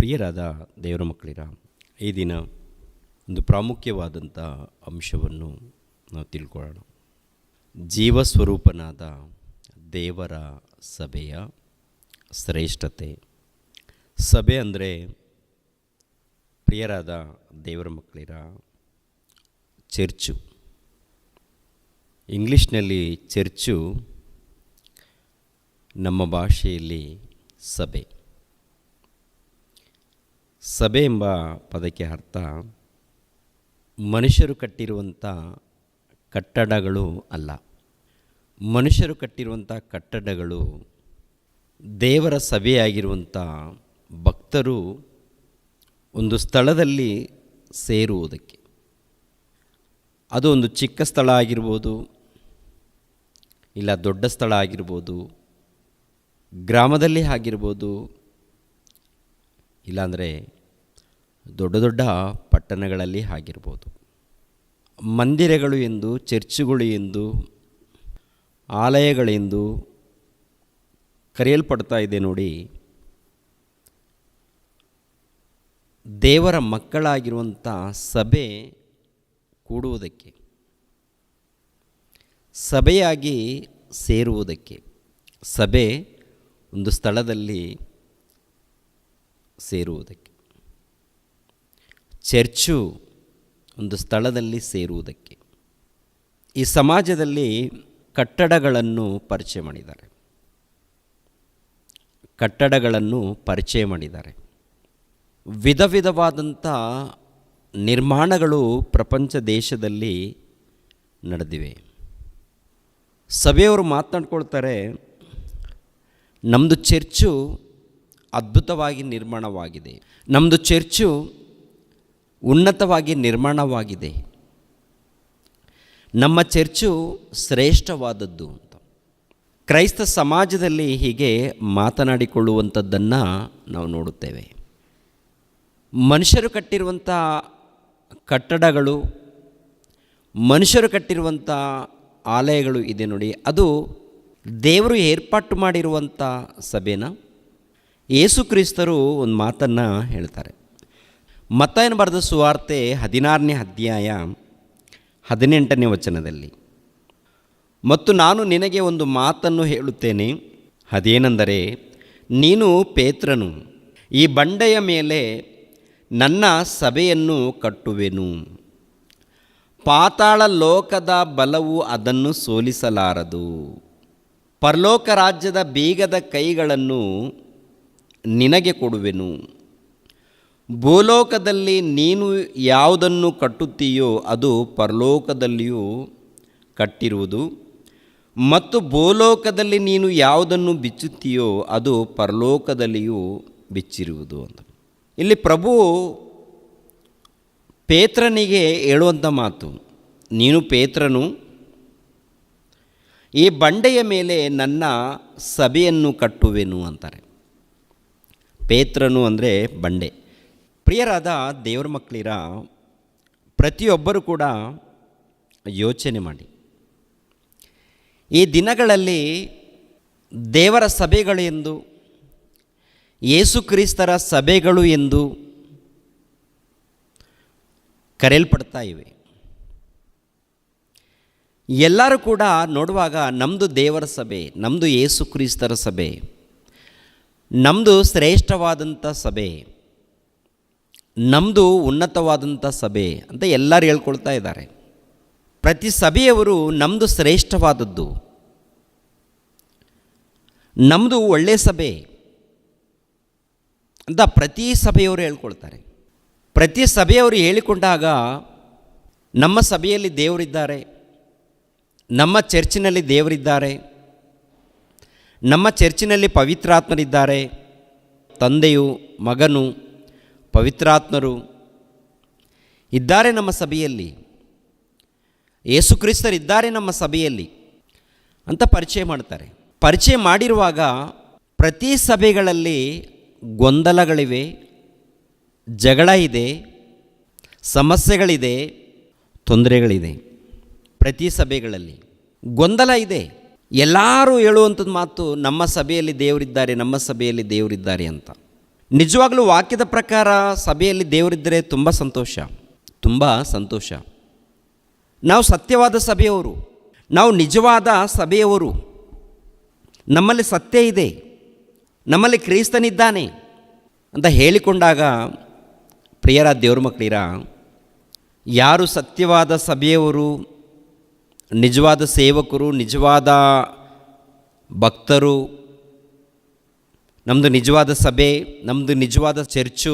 ಪ್ರಿಯರಾದ ದೇವರ ಮಕ್ಕಳಿರ, ಈ ದಿನ ಒಂದು ಪ್ರಾಮುಖ್ಯವಾದಂಥ ಅಂಶವನ್ನು ನಾವು ತಿಳ್ಕೊಳ್ಳೋಣ. ಜೀವಸ್ವರೂಪನಾದ ದೇವರ ಸಭೆಯ ಶ್ರೇಷ್ಠತೆ. ಸಭೆ ಅಂದರೆ ಪ್ರಿಯರಾದ ದೇವರ ಮಕ್ಕಳಿರ ಚರ್ಚು. ಇಂಗ್ಲೀಷ್ನಲ್ಲಿ ಚರ್ಚು, ನಮ್ಮ ಭಾಷೆಯಲ್ಲಿ ಸಭೆ. ಸಭೆ ಎಂಬ ಪದಕ್ಕೆ ಅರ್ಥ ಮನುಷ್ಯರು ಕಟ್ಟಿರುವಂಥ ಕಟ್ಟಡಗಳು ಅಲ್ಲ. ಮನುಷ್ಯರು ಕಟ್ಟಿರುವಂಥ ಕಟ್ಟಡಗಳು ದೇವರ ಸಭೆಯಾಗಿರುವಂಥ ಭಕ್ತರು ಒಂದು ಸ್ಥಳದಲ್ಲಿ ಸೇರುವುದಕ್ಕೆ. ಅದು ಒಂದು ಚಿಕ್ಕ ಸ್ಥಳ ಆಗಿರ್ಬೋದು, ಇಲ್ಲ ದೊಡ್ಡ ಸ್ಥಳ ಆಗಿರ್ಬೋದು, ಗ್ರಾಮದಲ್ಲಿ ಆಗಿರ್ಬೋದು, ಇಲ್ಲಾಂದರೆ ದೊಡ್ಡ ದೊಡ್ಡ ಪಟ್ಟಣಗಳಲ್ಲಿ ಆಗಿರ್ಬೋದು. ಮಂದಿರಗಳು ಎಂದು, ಚರ್ಚುಗಳು ಎಂದು, ಆಲಯಗಳೆಂದು ಕರೆಯಲ್ಪಡ್ತಾ ಇದೆ ನೋಡಿ. ದೇವರ ಮಕ್ಕಳಾಗಿರುವಂಥ ಸಭೆ ಕೂಡುವುದಕ್ಕೆ, ಸಭೆಯಾಗಿ ಸೇರುವುದಕ್ಕೆ. ಸಭೆ ಒಂದು ಸ್ಥಳದಲ್ಲಿ ಸೇರುವುದಕ್ಕೆ, ಚರ್ಚು ಒಂದು ಸ್ಥಳದಲ್ಲಿ ಸೇರುವುದಕ್ಕೆ. ಈ ಸಮಾಜದಲ್ಲಿ ಕಟ್ಟಡಗಳನ್ನು ಪರಿಚಯ ಮಾಡಿದ್ದಾರೆ. ಕಟ್ಟಡಗಳನ್ನು ಪರಿಚಯ ಮಾಡಿದ್ದಾರೆ. ವಿಧ ವಿಧವಾದಂಥ ನಿರ್ಮಾಣಗಳು ಪ್ರಪಂಚ ದೇಶದಲ್ಲಿ ನಡೆದಿವೆ. ಸಭೆಯವರು ಮಾತನಾಡ್ಕೊಳ್ತಾರೆ, ನಮ್ಮದು ಚರ್ಚು ಅದ್ಭುತವಾಗಿ ನಿರ್ಮಾಣವಾಗಿದೆ, ನಮ್ಮದು ಚರ್ಚು ಉನ್ನತವಾಗಿ ನಿರ್ಮಾಣವಾಗಿದೆ, ನಮ್ಮ ಚರ್ಚು ಶ್ರೇಷ್ಠವಾದದ್ದು ಅಂತ. ಕ್ರೈಸ್ತ ಸಮಾಜದಲ್ಲಿ ಹೀಗೆ ಮಾತನಾಡಿಕೊಳ್ಳುವಂಥದ್ದನ್ನು ನಾವು ನೋಡುತ್ತೇವೆ. ಮನುಷ್ಯರು ಕಟ್ಟಿರುವಂಥ ಕಟ್ಟಡಗಳು, ಮನುಷ್ಯರು ಕಟ್ಟಿರುವಂಥ ಆಲಯಗಳು ಇದೆ ನೋಡಿ, ಅದು ದೇವರು ಏರ್ಪಾಟು ಮಾಡಿರುವಂಥ ಸಭೆನ. ಯೇಸು ಕ್ರಿಸ್ತರು ಒಂದು ಮಾತನ್ನು ಹೇಳ್ತಾರೆ. ಮತ್ತಾಯನ ಬರೆದ ಸುವಾರ್ತೆ 16ನೇ ಅಧ್ಯಾಯ 18ನೇ ವಚನದಲ್ಲಿ, ಮತ್ತು ನಾನು ನಿನಗೆ ಒಂದು ಮಾತನ್ನು ಹೇಳುತ್ತೇನೆ, ಅದೇನೆಂದರೆ, ನೀನು ಪೇತ್ರನು, ಈ ಬಂಡೆಯ ಮೇಲೆ ನನ್ನ ಸಭೆಯನ್ನು ಕಟ್ಟುವೆನು, ಪಾತಾಳ ಲೋಕದ ಬಲವು ಅದನ್ನು ಸೋಲಿಸಲಾರದು. ಪರಲೋಕ ರಾಜ್ಯದ ಬೀಗದ ಕೈಗಳನ್ನು ನಿನಗೆ ಕೊಡುವೆನು. ಭೂಲೋಕದಲ್ಲಿ ನೀನು ಯಾವುದನ್ನು ಕಟ್ಟುತ್ತೀಯೋ ಅದು ಪರಲೋಕದಲ್ಲಿಯೂ ಕಟ್ಟಿರುವುದು, ಮತ್ತು ಭೂಲೋಕದಲ್ಲಿ ನೀನು ಯಾವುದನ್ನು ಬಿಚ್ಚುತ್ತೀಯೋ ಅದು ಪರಲೋಕದಲ್ಲಿಯೂ ಬಿಚ್ಚಿರುವುದು ಅಂತ. ಇಲ್ಲಿ ಪ್ರಭು ಪೇತ್ರನಿಗೆ ಹೇಳುವಂಥ ಮಾತು, ನೀನು ಪೇತ್ರನು, ಈ ಬಂಡೆಯ ಮೇಲೆ ನನ್ನ ಸಭೆಯನ್ನು ಕಟ್ಟುವೆನು ಅಂತಾರೆ. ಪೇತ್ರನು ಅಂದರೆ ಬಂಡೆ. ಪ್ರಿಯರಾದ ದೇವರ ಮಕ್ಕಳಿರ, ಪ್ರತಿಯೊಬ್ಬರೂ ಕೂಡ ಯೋಚನೆ ಮಾಡಿ, ಈ ದಿನಗಳಲ್ಲಿ ದೇವರ ಸಭೆಗಳು ಎಂದು, ಯೇಸು ಕ್ರಿಸ್ತರ ಸಭೆಗಳು ಎಂದು ಕರೆಯಲ್ಪಡ್ತಾ ಇವೆ. ಎಲ್ಲರೂ ಕೂಡ ನೋಡುವಾಗ ನಮ್ಮದು ದೇವರ ಸಭೆ, ನಮ್ಮದು ಯೇಸು ಕ್ರಿಸ್ತರ ಸಭೆ, ನಮ್ಮದು ಶ್ರೇಷ್ಠವಾದಂಥ ಸಭೆ, ನಮ್ಮದು ಉನ್ನತವಾದಂಥ ಸಭೆ ಅಂತ ಎಲ್ಲರೂ ಹೇಳ್ಕೊಳ್ತಾ ಇದ್ದಾರೆ. ಪ್ರತಿ ಸಭೆಯವರು ನಮ್ಮದು ಶ್ರೇಷ್ಠವಾದದ್ದು, ನಮ್ಮದು ಒಳ್ಳೆಯ ಸಭೆ ಅಂತ ಪ್ರತಿ ಸಭೆಯವರು ಹೇಳ್ಕೊಳ್ತಾರೆ. ಪ್ರತಿ ಸಭೆಯವರು ಹೇಳಿಕೊಂಡಾಗ ನಮ್ಮ ಸಭೆಯಲ್ಲಿ ದೇವರಿದ್ದಾರೆ, ನಮ್ಮ ಚರ್ಚಿನಲ್ಲಿ ದೇವರಿದ್ದಾರೆ, ನಮ್ಮ ಚರ್ಚಿನಲ್ಲಿ ಪವಿತ್ರಾತ್ಮರಿದ್ದಾರೆ, ತಂದೆಯು, ಮಗನು, ಪವಿತ್ರಾತ್ಮರು ಇದ್ದಾರೆ ನಮ್ಮ ಸಭೆಯಲ್ಲಿ, ಯೇಸು ಕ್ರಿಸ್ತರಿದ್ದಾರೆ ನಮ್ಮ ಸಭೆಯಲ್ಲಿ ಅಂತ ಪರಿಚಯ ಮಾಡ್ತಾರೆ. ಪರಿಚಯ ಮಾಡಿರುವಾಗ ಪ್ರತಿ ಸಭೆಗಳಲ್ಲಿ ಗೊಂದಲಗಳಿವೆ, ಜಗಳ ಇದೆ, ಸಮಸ್ಯೆಗಳಿದೆ, ತೊಂದರೆಗಳಿದೆ. ಪ್ರತಿ ಸಭೆಗಳಲ್ಲಿ ಗೊಂದಲ ಇದೆ. ಎಲ್ಲರೂ ಹೇಳುವಂಥದ್ದು ಮಾತು, ನಮ್ಮ ಸಭೆಯಲ್ಲಿ ದೇವರಿದ್ದಾರೆ, ನಮ್ಮ ಸಭೆಯಲ್ಲಿ ದೇವರಿದ್ದಾರೆ ಅಂತ. ನಿಜವಾಗಲೂ ವಾಕ್ಯದ ಪ್ರಕಾರ ಸಭೆಯಲ್ಲಿ ದೇವರಿದ್ದರೆ ತುಂಬ ಸಂತೋಷ, ತುಂಬ ಸಂತೋಷ. ನಾವು ಸತ್ಯವಾದ ಸಭೆಯವರು, ನಾವು ನಿಜವಾದ ಸಭೆಯವರು. ನಮ್ಮಲ್ಲಿ ಸತ್ಯ ಇದೆ, ನಮ್ಮಲ್ಲಿ ಕ್ರಿಸ್ತನಿದ್ದಾನೆ ಅಂತ ಹೇಳಿಕೊಂಡಾಗ ಪ್ರಿಯರ ದೇವ್ರ ಮಕ್ಕಳಿರ, ಯಾರು ಸತ್ಯವಾದ ಸಭೆಯವರು, ನಿಜವಾದ ಸೇವಕರು, ನಿಜವಾದ ಭಕ್ತರು, ನಮ್ಮದು ನಿಜವಾದ ಸಭೆ, ನಮ್ಮದು ನಿಜವಾದ ಚರ್ಚು,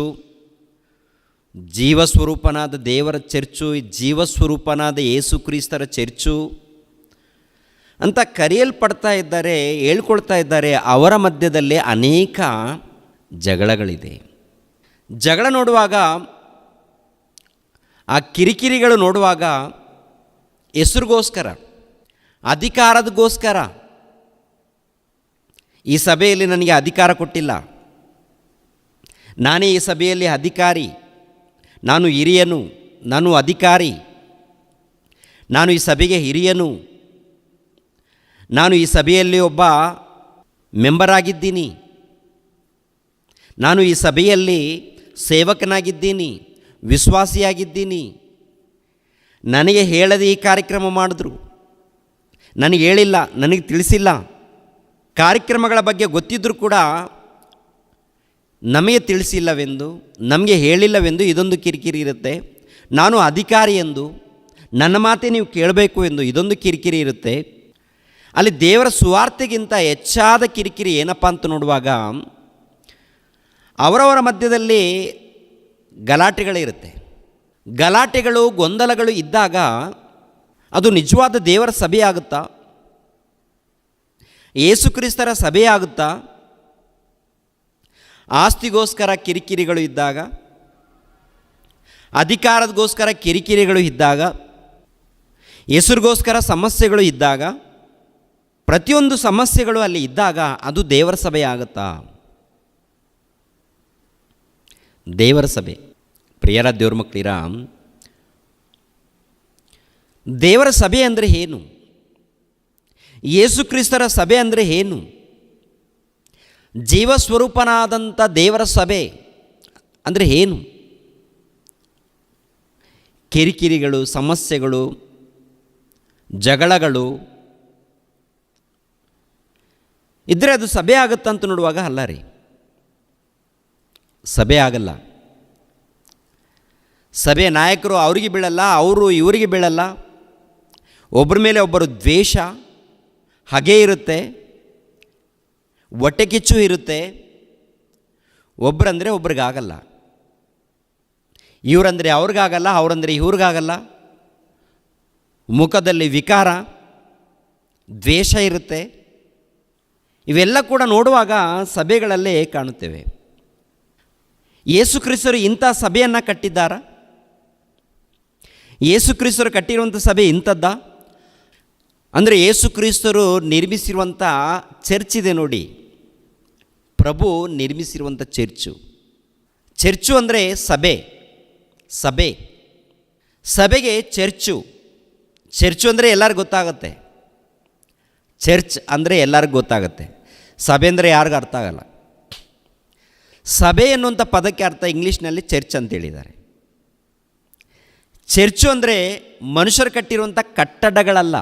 ಜೀವಸ್ವರೂಪನಾದ ದೇವರ ಚರ್ಚು, ಜೀವಸ್ವರೂಪನಾದ ಯೇಸು ಕ್ರಿಸ್ತರ ಚರ್ಚು ಅಂತ ಕರೆಯಲ್ಪಡ್ತಾ ಇದ್ದಾರೆ, ಹೇಳ್ಕೊಳ್ತಾ ಇದ್ದಾರೆ. ಅವರ ಮಧ್ಯದಲ್ಲೇ ಅನೇಕ ಜಗಳಗಳಿದೆ. ಜಗಳ ನೋಡುವಾಗ, ಆ ಕಿರಿಕಿರಿಗಳು ನೋಡುವಾಗ ಹೆಸರಿಗೋಸ್ಕರ, ಅಧಿಕಾರದಗೋಸ್ಕರ, ಈ ಸಭೆಯಲ್ಲಿ ನನಗೆ ಅಧಿಕಾರ ಕೊಟ್ಟಿಲ್ಲ, ನಾನೇ ಈ ಸಭೆಯಲ್ಲಿ ಅಧಿಕಾರಿ, ನಾನು ಹಿರಿಯನು, ನಾನು ಅಧಿಕಾರಿ, ನಾನು ಈ ಸಭೆಗೆ ಹಿರಿಯನು, ನಾನು ಈ ಸಭೆಯಲ್ಲಿ ಒಬ್ಬ ಮೆಂಬರ್ ಆಗಿದ್ದೀನಿ, ನಾನು ಈ ಸಭೆಯಲ್ಲಿ ಸೇವಕನಾಗಿದ್ದೀನಿ, ವಿಶ್ವಾಸಿಯಾಗಿದ್ದೀನಿ, ನನಗೆ ಹೇಳದೆ ಈ ಕಾರ್ಯಕ್ರಮ ಮಾಡಿದ್ರು, ನನಗೆ ಹೇಳಿಲ್ಲ, ನನಗೆ ತಿಳಿಸಿಲ್ಲ, ಕಾರ್ಯಕ್ರಮಗಳ ಬಗ್ಗೆ ಗೊತ್ತಿದ್ದರೂ ಕೂಡ ನಮಗೆ ತಿಳಿಸಿಲ್ಲವೆಂದು, ನಮಗೆ ಹೇಳಿಲ್ಲವೆಂದು ಇದೊಂದು ಕಿರಿಕಿರಿ ಇರುತ್ತೆ. ನಾನು ಅಧಿಕಾರಿ ಎಂದು, ನನ್ನ ಮಾತೇ ನೀವು ಕೇಳಬೇಕು ಎಂದು ಇದೊಂದು ಕಿರಿಕಿರಿ ಇರುತ್ತೆ. ಅಲ್ಲಿ ದೇವರ ಸುವಾರ್ತೆಗಿಂತ ಹೆಚ್ಚಾದ ಕಿರಿಕಿರಿ ಏನಪ್ಪ ಅಂತ ನೋಡುವಾಗ, ಅವರವರ ಮಧ್ಯದಲ್ಲಿ ಗಲಾಟೆಗಳಿರುತ್ತೆ. ಗಲಾಟೆಗಳು, ಗೊಂದಲಗಳು ಇದ್ದಾಗ ಅದು ನಿಜವಾದ ದೇವರ ಸಭೆಯಾಗುತ್ತಾ, ಯೇಸು ಕ್ರಿಸ್ತರ ಸಭೆಯಾಗುತ್ತಾ? ಆಸ್ತಿಗೋಸ್ಕರ ಕಿರಿಕಿರಿಗಳು ಇದ್ದಾಗ, ಅಧಿಕಾರದಗೋಸ್ಕರ ಕಿರಿಕಿರಿಗಳು ಇದ್ದಾಗ, ಹೆಸರಿಗೋಸ್ಕರ ಸಮಸ್ಯೆಗಳು ಇದ್ದಾಗ, ಪ್ರತಿಯೊಂದು ಸಮಸ್ಯೆಗಳು ಅಲ್ಲಿ ಇದ್ದಾಗ ಅದು ದೇವರ ಸಭೆಯಾಗುತ್ತಾ? ದೇವರ ಸಭೆ. ಪ್ರಿಯರ ದೇವ್ರ ಮಕ್ಕಳಿರ, ದೇವರ ಸಭೆ ಅಂದರೆ ಏನು? ಯೇಸು ಕ್ರಿಸ್ತರ ಸಭೆ ಅಂದರೆ ಏನು? ಜೀವಸ್ವರೂಪನಾದಂಥ ದೇವರ ಸಭೆ ಅಂದರೆ ಏನು? ಕಿರಿಕಿರಿಗಳು, ಸಮಸ್ಯೆಗಳು, ಜಗಳಗಳು ಇದ್ದರೆ ಅದು ಸಭೆ ಆಗುತ್ತಂತ ನೋಡುವಾಗ ಅಲ್ಲ ರೀ, ಸಭೆ ಆಗಲ್ಲ. ಸಭೆ ನಾಯಕರು ಅವರಿಗೆ ಬೀಳಲ್ಲ, ಅವರು ಇವರಿಗೆ ಬೀಳಲ್ಲ, ಒಬ್ಬರ ಮೇಲೆ ಒಬ್ಬರು ದ್ವೇಷ, ಹಗೆ ಇರುತ್ತೆ, ಹೊಟ್ಟೆ ಕಿಚ್ಚು ಇರುತ್ತೆ. ಒಬ್ಬರಂದರೆ ಒಬ್ರಿಗಾಗಲ್ಲ, ಇವರಂದರೆ ಅವ್ರಿಗಾಗಲ್ಲ, ಅವರಂದರೆ ಇವ್ರಿಗಾಗಲ್ಲ. ಮುಖದಲ್ಲಿ ವಿಕಾರ, ದ್ವೇಷ ಇರುತ್ತೆ. ಇವೆಲ್ಲ ಕೂಡ ನೋಡುವಾಗ ಸಭೆಗಳಲ್ಲೇ ಕಾಣುತ್ತೇವೆ. ಯೇಸು ಕ್ರಿಸ್ತರು ಇಂಥ ಸಭೆಯನ್ನು ಕಟ್ಟಿದ್ದಾರಾ? ಯೇಸು ಕ್ರಿಸ್ತರು ಕಟ್ಟಿರುವಂಥ ಸಭೆ ಇಂಥದ್ದ? ಅಂದರೆ ಯೇಸು ಕ್ರಿಸ್ತರು ನಿರ್ಮಿಸಿರುವಂಥ ಚರ್ಚ್ ಇದೆ ನೋಡಿ, ಪ್ರಭು ನಿರ್ಮಿಸಿರುವಂಥ ಚರ್ಚು. ಚರ್ಚು ಅಂದರೆ ಸಭೆ, ಸಭೆ, ಸಭೆಗೆ ಚರ್ಚು. ಚರ್ಚು ಅಂದರೆ ಎಲ್ಲರಿಗೂ ಗೊತ್ತಾಗುತ್ತೆ. ಚರ್ಚ್ ಅಂದರೆ ಎಲ್ಲರಿಗೂ ಗೊತ್ತಾಗುತ್ತೆ. ಸಭೆ ಅಂದರೆ ಯಾರಿಗೂ ಅರ್ಥ ಆಗಲ್ಲ. ಸಭೆ ಎನ್ನುವಂಥ ಪದಕ್ಕೆ ಅರ್ಥ ಇಂಗ್ಲೀಷ್ನಲ್ಲಿ ಚರ್ಚ್ ಅಂತ ಹೇಳಿದ್ದಾರೆ. ಚರ್ಚು ಅಂದರೆ ಮನುಷ್ಯರು ಕಟ್ಟಿರುವಂಥ ಕಟ್ಟಡಗಳಲ್ಲ.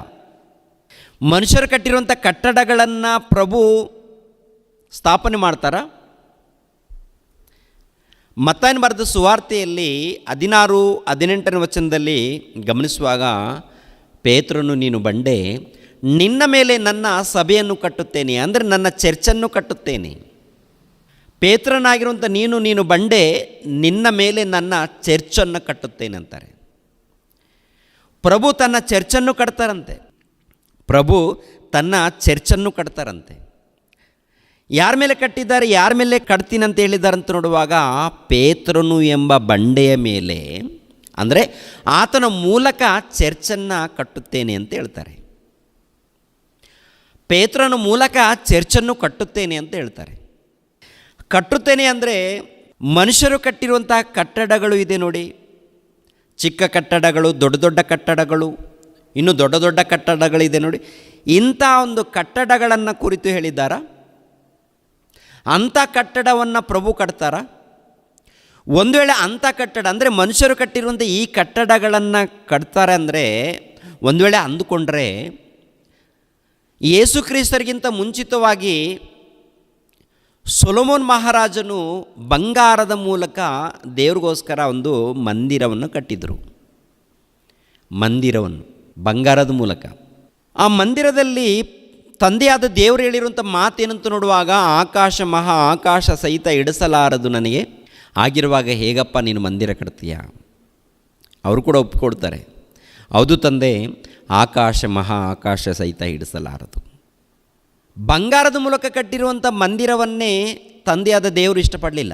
ಮನುಷ್ಯರು ಕಟ್ಟಿರುವಂಥ ಕಟ್ಟಡಗಳನ್ನು ಪ್ರಭು ಸ್ಥಾಪನೆ ಮಾಡ್ತಾರ? ಮತ್ತಾಯನ ಬರೆದ ಸುವಾರ್ತೆಯಲ್ಲಿ 16-18 ವಚನದಲ್ಲಿ ಗಮನಿಸುವಾಗ, ಪೇತ್ರನು ನೀನು ಬಂಡೆ, ನಿನ್ನ ಮೇಲೆ ನನ್ನ ಸಭೆಯನ್ನು ಕಟ್ಟುತ್ತೇನೆ, ಅಂದರೆ ನನ್ನ ಚರ್ಚನ್ನು ಕಟ್ಟುತ್ತೇನೆ. ಪೇತ್ರನಾಗಿರುವಂಥ ನೀನು ಬಂಡೆ, ನಿನ್ನ ಮೇಲೆ ನನ್ನ ಚರ್ಚನ್ನು ಕಟ್ಟುತ್ತೇನೆ ಅಂತಾರೆ. ಪ್ರಭು ತನ್ನ ಚರ್ಚನ್ನು ಕಟ್ತಾರಂತೆ. ಪ್ರಭು ತನ್ನ ಚರ್ಚನ್ನು ಕಟ್ತಾರಂತೆ. ಯಾರ ಮೇಲೆ ಕಟ್ಟಿದ್ದಾರೆ, ಯಾರ ಮೇಲೆ ಕಟ್ತೀನಿ ಅಂತ ಹೇಳಿದಾರಂತ ನೋಡುವಾಗ, ಪೇತ್ರನು ಎಂಬ ಬಂಡೆಯ ಮೇಲೆ, ಅಂದರೆ ಆತನ ಮೂಲಕ ಚರ್ಚನ್ನು ಕಟ್ಟುತ್ತೇನೆ ಅಂತ ಹೇಳ್ತಾರೆ. ಪೇತ್ರನ ಮೂಲಕ ಚರ್ಚನ್ನು ಕಟ್ಟುತ್ತೇನೆ ಅಂತ ಹೇಳ್ತಾರೆ. ಕಟ್ಟುತ್ತೇನೆ ಅಂದರೆ ಮನುಷ್ಯರು ಕಟ್ಟಿರುವಂಥ ಕಟ್ಟಡಗಳು ಇದೆ ನೋಡಿ, ಚಿಕ್ಕ ಕಟ್ಟಡಗಳು, ದೊಡ್ಡ ದೊಡ್ಡ ಕಟ್ಟಡಗಳು, ಇನ್ನೂ ದೊಡ್ಡ ದೊಡ್ಡ ಕಟ್ಟಡಗಳಿದೆ ನೋಡಿ. ಇಂಥ ಒಂದು ಕಟ್ಟಡಗಳನ್ನು ಕುರಿತು ಹೇಳಿದ್ದಾರ? ಅಂಥ ಕಟ್ಟಡವನ್ನು ಪ್ರಭು ಕಟ್ತಾರ? ಒಂದು ವೇಳೆ ಅಂಥ ಕಟ್ಟಡ ಅಂದರೆ ಮನುಷ್ಯರು ಕಟ್ಟಿರುವಂಥ ಈ ಕಟ್ಟಡಗಳನ್ನು ಕಟ್ತಾರೆ ಅಂದರೆ ಒಂದು ವೇಳೆ ಅಂದುಕೊಂಡ್ರೆ ಯೇಸು ಕ್ರಿಸ್ತರಿಗಿಂತ ಮುಂಚಿತವಾಗಿ ಸೊಲೊಮೋನ್ ಮಹಾರಾಜನು ಬಂಗಾರದ ಮೂಲಕ ದೇವ್ರಿಗೋಸ್ಕರ ಒಂದು ಮಂದಿರವನ್ನು ಕಟ್ಟಿದರು. ಮಂದಿರವನ್ನು ಬಂಗಾರದ ಮೂಲಕ. ಆ ಮಂದಿರದಲ್ಲಿ ತಂದೆಯಾದ ದೇವರು ಹೇಳಿರುವಂಥ ಮಾತೇನಂತ ನೋಡುವಾಗ, ಆಕಾಶ ಮಹಾ ಆಕಾಶ ಸಹಿತ ಇಡಿಸಲಾರದು ನನಗೆ, ಆಗಿರುವಾಗ ಹೇಗಪ್ಪ ನೀನು ಮಂದಿರ ಕಟ್ತೀಯ? ಅವರು ಕೂಡ ಒಪ್ಪಿಕೊಡ್ತಾರೆ, ಹೌದು ತಂದೆ, ಆಕಾಶ ಮಹಾ ಆಕಾಶ ಸಹಿತ ಇಡಿಸಲಾರದು. ಬಂಗಾರದ ಮೂಲಕ ಕಟ್ಟಿರುವಂಥ ಮಂದಿರವನ್ನೇ ತಂದೆಯಾದ ದೇವರು ಇಷ್ಟಪಡಲಿಲ್ಲ.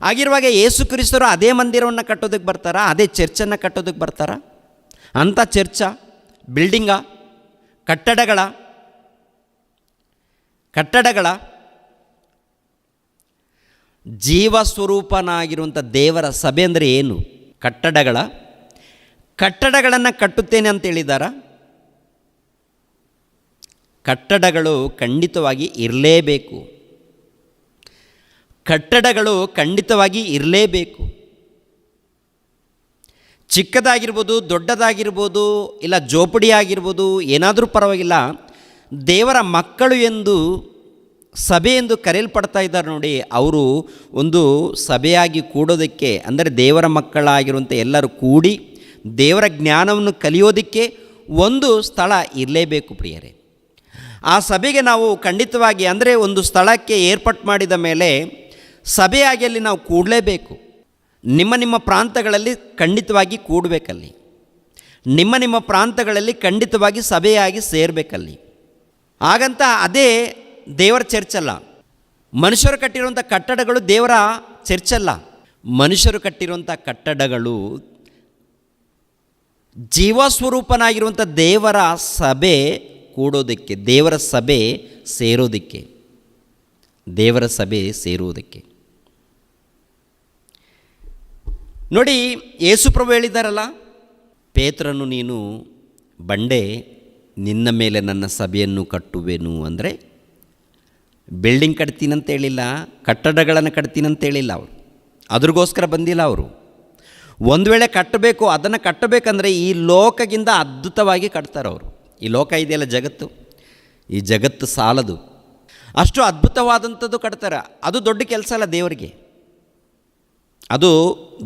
ಆಗಿರುವಾಗ ಯೇಸು ಕ್ರಿಸ್ತರು ಅದೇ ಮಂದಿರವನ್ನು ಕಟ್ಟೋದಕ್ಕೆ ಬರ್ತಾರಾ? ಅದೇ ಚರ್ಚನ್ನು ಕಟ್ಟೋದಕ್ಕೆ ಬರ್ತಾರಾ? ಅಂಥ ಚರ್ಚ, ಬಿಲ್ಡಿಂಗ, ಕಟ್ಟಡಗಳ ಜೀವ ಸ್ವರೂಪನಾಗಿರುವಂಥ ದೇವರ ಸಭೆ ಅಂದರೆ ಏನು? ಕಟ್ಟಡಗಳನ್ನು ಕಟ್ಟುತ್ತೇನೆ ಅಂತ ಹೇಳಿದಾರ? ಕಟ್ಟಡಗಳು ಖಂಡಿತವಾಗಿ ಇರಲೇಬೇಕು. ಚಿಕ್ಕದಾಗಿರ್ಬೋದು, ದೊಡ್ಡದಾಗಿರ್ಬೋದು, ಇಲ್ಲ ಜೋಪಡಿ ಆಗಿರ್ಬೋದು, ಏನಾದರೂ ಪರವಾಗಿಲ್ಲ, ದೇವರ ಮಕ್ಕಳು ಎಂದು, ಸಭೆ ಎಂದು ಕರೆಯಲ್ಪಡ್ತಾ ಇದ್ದಾರೆ ನೋಡಿ. ಅವರು ಒಂದು ಸಭೆಯಾಗಿ ಕೂಡೋದಕ್ಕೆ, ಅಂದರೆ ದೇವರ ಮಕ್ಕಳಾಗಿರುವಂಥ ಎಲ್ಲರೂ ಕೂಡಿ ದೇವರ ಜ್ಞಾನವನ್ನು ಕಲಿಯೋದಕ್ಕೆ ಒಂದು ಸ್ಥಳ ಇರಲೇಬೇಕು ಪ್ರಿಯರೇ. ಆ ಸಭೆಗೆ ನಾವು ಖಂಡಿತವಾಗಿ, ಅಂದರೆ ಒಂದು ಸ್ಥಳಕ್ಕೆ ಏರ್ಪಾಟ್ ಮಾಡಿದ ಮೇಲೆ ಸಭೆಯಾಗಿ ಅಲ್ಲಿ ನಾವು ಕೂಡಲೇಬೇಕು. ನಿಮ್ಮ ಪ್ರಾಂತಗಳಲ್ಲಿ ಖಂಡಿತವಾಗಿ ಕೂಡಬೇಕಲ್ಲಿ. ನಿಮ್ಮ ಪ್ರಾಂತಗಳಲ್ಲಿ ಖಂಡಿತವಾಗಿ ಸಭೆಯಾಗಿ ಸೇರಬೇಕಲ್ಲಿ. ಹಾಗಂತ ಅದೇ ದೇವರ ಚರ್ಚಲ್ಲ. ಮನುಷ್ಯರು ಕಟ್ಟಿರುವಂಥ ಕಟ್ಟಡಗಳು ದೇವರ ಚರ್ಚಲ್ಲ. ಮನುಷ್ಯರು ಕಟ್ಟಿರುವಂಥ ಕಟ್ಟಡಗಳು ಜೀವಸ್ವರೂಪನಾಗಿರುವಂಥ ದೇವರ ಸಭೆ ಕೂಡೋದಕ್ಕೆ, ದೇವರ ಸಭೆ ಸೇರುವುದಕ್ಕೆ. ನೋಡಿ, ಯೇಸು ಪ್ರಭು ಹೇಳಿದ್ದಾರಲ್ಲ, ಪೇತ್ರನು ನೀನು ಬಂಡೆ, ನಿನ್ನ ಮೇಲೆ ನನ್ನ ಸಭೆಯನ್ನು ಕಟ್ಟುವೆನು. ಅಂದರೆ ಬಿಲ್ಡಿಂಗ್ ಕಟ್ತೀನಂತ ಹೇಳಿಲ್ಲ, ಕಟ್ಟಡಗಳನ್ನು ಕಟ್ತೀನಂತ ಹೇಳಿಲ್ಲ. ಅವರು ಅದ್ರಿಗೋಸ್ಕರ ಬಂದಿಲ್ಲ. ಅವರು ಒಂದು ವೇಳೆ ಕಟ್ಟಬೇಕು, ಅದನ್ನು ಕಟ್ಟಬೇಕಂದ್ರೆ ಈ ಲೋಕಗಿಂತ ಅದ್ಭುತವಾಗಿ ಕಟ್ತಾರೆ ಅವರು. ಈ ಲೋಕ ಇದೆಯಲ್ಲ, ಜಗತ್ತು, ಈ ಜಗತ್ತು ಸಾಲದು, ಅಷ್ಟು ಅದ್ಭುತವಾದಂಥದ್ದು ಕಟ್ತಾರೆ. ಅದು ದೊಡ್ಡ ಕೆಲಸ ಅಲ್ಲ ದೇವರಿಗೆ, ಅದು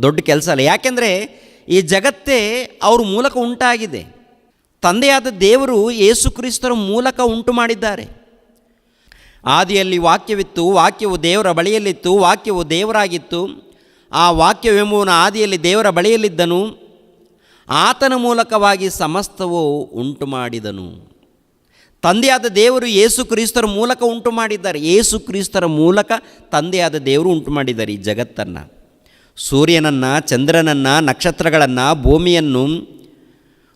ದೊಡ್ಡ ಕೆಲಸ ಅಲ್ಲ. ಯಾಕೆಂದರೆ ಈ ಜಗತ್ತೇ ಅವ್ರ ಮೂಲಕ ಉಂಟಾಗಿದೆ. ತಂದೆಯಾದ ದೇವರು ಯೇಸು ಕ್ರಿಸ್ತರ ಮೂಲಕ ಉಂಟು ಮಾಡಿದ್ದಾರೆ. ಆದಿಯಲ್ಲಿ ವಾಕ್ಯವಿತ್ತು, ವಾಕ್ಯವು ದೇವರ ಬಳಿಯಲ್ಲಿತ್ತು, ವಾಕ್ಯವು ದೇವರಾಗಿತ್ತು. ಆ ವಾಕ್ಯವೆಂಬುವನು ಆದಿಯಲ್ಲಿ ದೇವರ ಬಳಿಯಲ್ಲಿದ್ದನು, ಆತನ ಮೂಲಕವಾಗಿ ಸಮಸ್ತವು ಉಂಟು ಮಾಡಿದನು. ತಂದೆಯಾದ ದೇವರು ಯೇಸು ಕ್ರಿಸ್ತರ ಮೂಲಕ ಉಂಟು ಮಾಡಿದ್ದಾರೆ. ಯೇಸು ಕ್ರಿಸ್ತರ ಮೂಲಕ ತಂದೆಯಾದ ದೇವರು ಉಂಟು ಮಾಡಿದ್ದಾರೆ ಈ ಜಗತ್ತನ್ನು. ಸೂರ್ಯನನ್ನು, ಚಂದ್ರನನ್ನು, ನಕ್ಷತ್ರಗಳನ್ನು, ಭೂಮಿಯನ್ನು,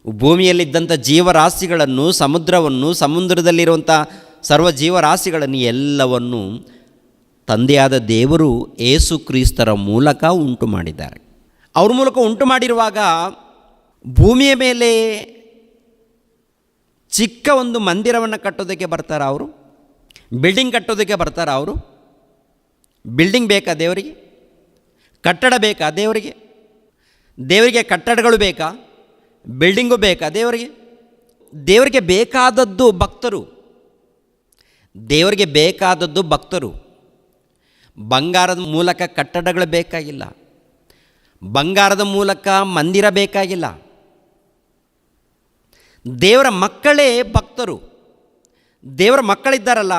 ಭೂಮಿಯಲ್ಲಿದ್ದಂಥ ಜೀವರಾಶಿಗಳನ್ನು, ಸಮುದ್ರವನ್ನು, ಸಮುದ್ರದಲ್ಲಿರುವಂಥ ಸರ್ವ ಜೀವರಾಶಿಗಳನ್ನು ಎಲ್ಲವನ್ನು ತಂದೆಯಾದ ದೇವರು ಯೇಸು ಕ್ರಿಸ್ತರ ಮೂಲಕ ಉಂಟು ಮಾಡಿದ್ದಾರೆ. ಅವ್ರ ಮೂಲಕ ಉಂಟು ಮಾಡಿರುವಾಗ ಭೂಮಿಯ ಮೇಲೆ ಚಿಕ್ಕ ಒಂದು ಮಂದಿರವನ್ನು ಕಟ್ಟೋದಕ್ಕೆ ಬರ್ತಾರ ಅವರು? ಬಿಲ್ಡಿಂಗ್ ಕಟ್ಟೋದಕ್ಕೆ ಬರ್ತಾರ ಅವರು? ಬಿಲ್ಡಿಂಗ್ ಬೇಕಾ ದೇವರಿಗೆ? ಕಟ್ಟಡ ಬೇಕಾ ದೇವರಿಗೆ? ದೇವರಿಗೆ ಕಟ್ಟಡಗಳು ಬೇಕಾ? ಬಿಲ್ಡಿಂಗು ಬೇಕಾ ದೇವರಿಗೆ? ದೇವರಿಗೆ ಬೇಕಾದದ್ದು ಭಕ್ತರು. ದೇವರಿಗೆ ಬೇಕಾದದ್ದು ಭಕ್ತರು. ಬಂಗಾರದ ಮೂಲಕ ಕಟ್ಟಡಗಳು ಬೇಕಾಗಿಲ್ಲ, ಬಂಗಾರದ ಮೂಲಕ ಮಂದಿರ ಬೇಕಾಗಿಲ್ಲ. ದೇವರ ಮಕ್ಕಳೇ ಭಕ್ತರು. ದೇವರ ಮಕ್ಕಳಿದ್ದಾರಲ್ಲ,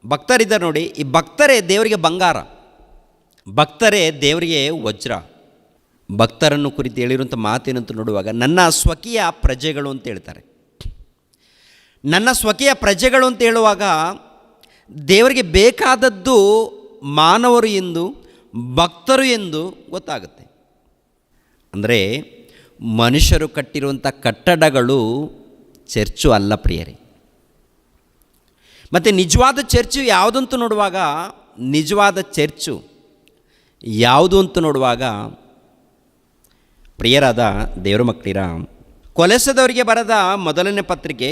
ಭಕ್ತರಿದ್ದಾರೆ ನೋಡಿ, ಈ ಭಕ್ತರೇ ದೇವರಿಗೆ ಬಂಗಾರ, ಭಕ್ತರೇ ದೇವರಿಗೆ ವಜ್ರ. ಭಕ್ತರನ್ನು ಕುರಿತು ಹೇಳಿರುವಂಥ ಮಾತೇನಂತ ನೋಡುವಾಗ, ನನ್ನ ಸ್ವಕೀಯ ಪ್ರಜೆಗಳು ಅಂತ ಹೇಳ್ತಾರೆ. ನನ್ನ ಸ್ವಕೀಯ ಪ್ರಜೆಗಳು ಅಂತ ಹೇಳುವಾಗ ದೇವರಿಗೆ ಬೇಕಾದದ್ದು ಮಾನವರು ಎಂದು, ಭಕ್ತರು ಎಂದು ಗೊತ್ತಾಗುತ್ತೆ. ಅಂದರೆ ಮನುಷ್ಯರು ಕಟ್ಟಿರುವಂಥ ಕಟ್ಟಡಗಳು ಚರ್ಚು ಅಲ್ಲ ಪ್ರಿಯರೇ. ಮತ್ತು ನಿಜವಾದ ಚರ್ಚು ಯಾವುದಂತೂ ನೋಡುವಾಗ, ನಿಜವಾದ ಚರ್ಚು ಯಾವುದು ಅಂತ ನೋಡುವಾಗ, ಪ್ರಿಯರಾದ ದೇವರ ಮಕ್ಕಳಿರ, ಕೊಲೆಸದವರಿಗೆ ಬರೆದ ಮೊದಲನೇ ಪತ್ರಿಕೆ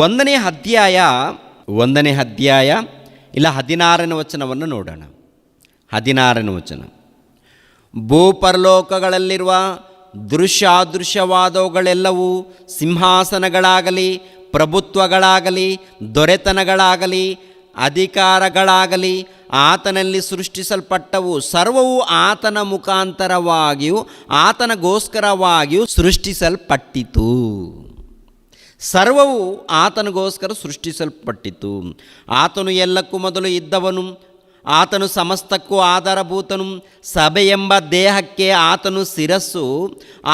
1ನೇ ಅಧ್ಯಾಯ ಇಲ್ಲ 16ನೇ ವಚನವನ್ನು ನೋಡೋಣ. 16ನೇ ವಚನ. ಭೂಪರಲೋಕಗಳಲ್ಲಿರುವ ದೃಶ್ಯಾದೃಶ್ಯವಾದವುಗಳೆಲ್ಲವೂ, ಸಿಂಹಾಸನಗಳಾಗಲಿ, ಪ್ರಭುತ್ವಗಳಾಗಲಿ, ದೊರೆತನಗಳಾಗಲಿ, ಅಧಿಕಾರಗಳಾಗಲಿ, ಆತನಲ್ಲಿ ಸೃಷ್ಟಿಸಲ್ಪಟ್ಟವು. ಸರ್ವವು ಆತನ ಮುಖಾಂತರವಾಗಿಯೂ ಆತನಗೋಸ್ಕರವಾಗಿಯೂ ಸೃಷ್ಟಿಸಲ್ಪಟ್ಟಿತು. ಸರ್ವವು ಆತನಿಗೋಸ್ಕರ ಸೃಷ್ಟಿಸಲ್ಪಟ್ಟಿತು. ಆತನು ಎಲ್ಲಕ್ಕೂ ಮೊದಲು ಇದ್ದವನು, ಆತನು ಸಮಸ್ತಕ್ಕೂ ಆಧಾರಭೂತನು. ಸಭೆಯೆಂಬ ದೇಹಕ್ಕೆ ಆತನು ಶಿರಸ್ಸು.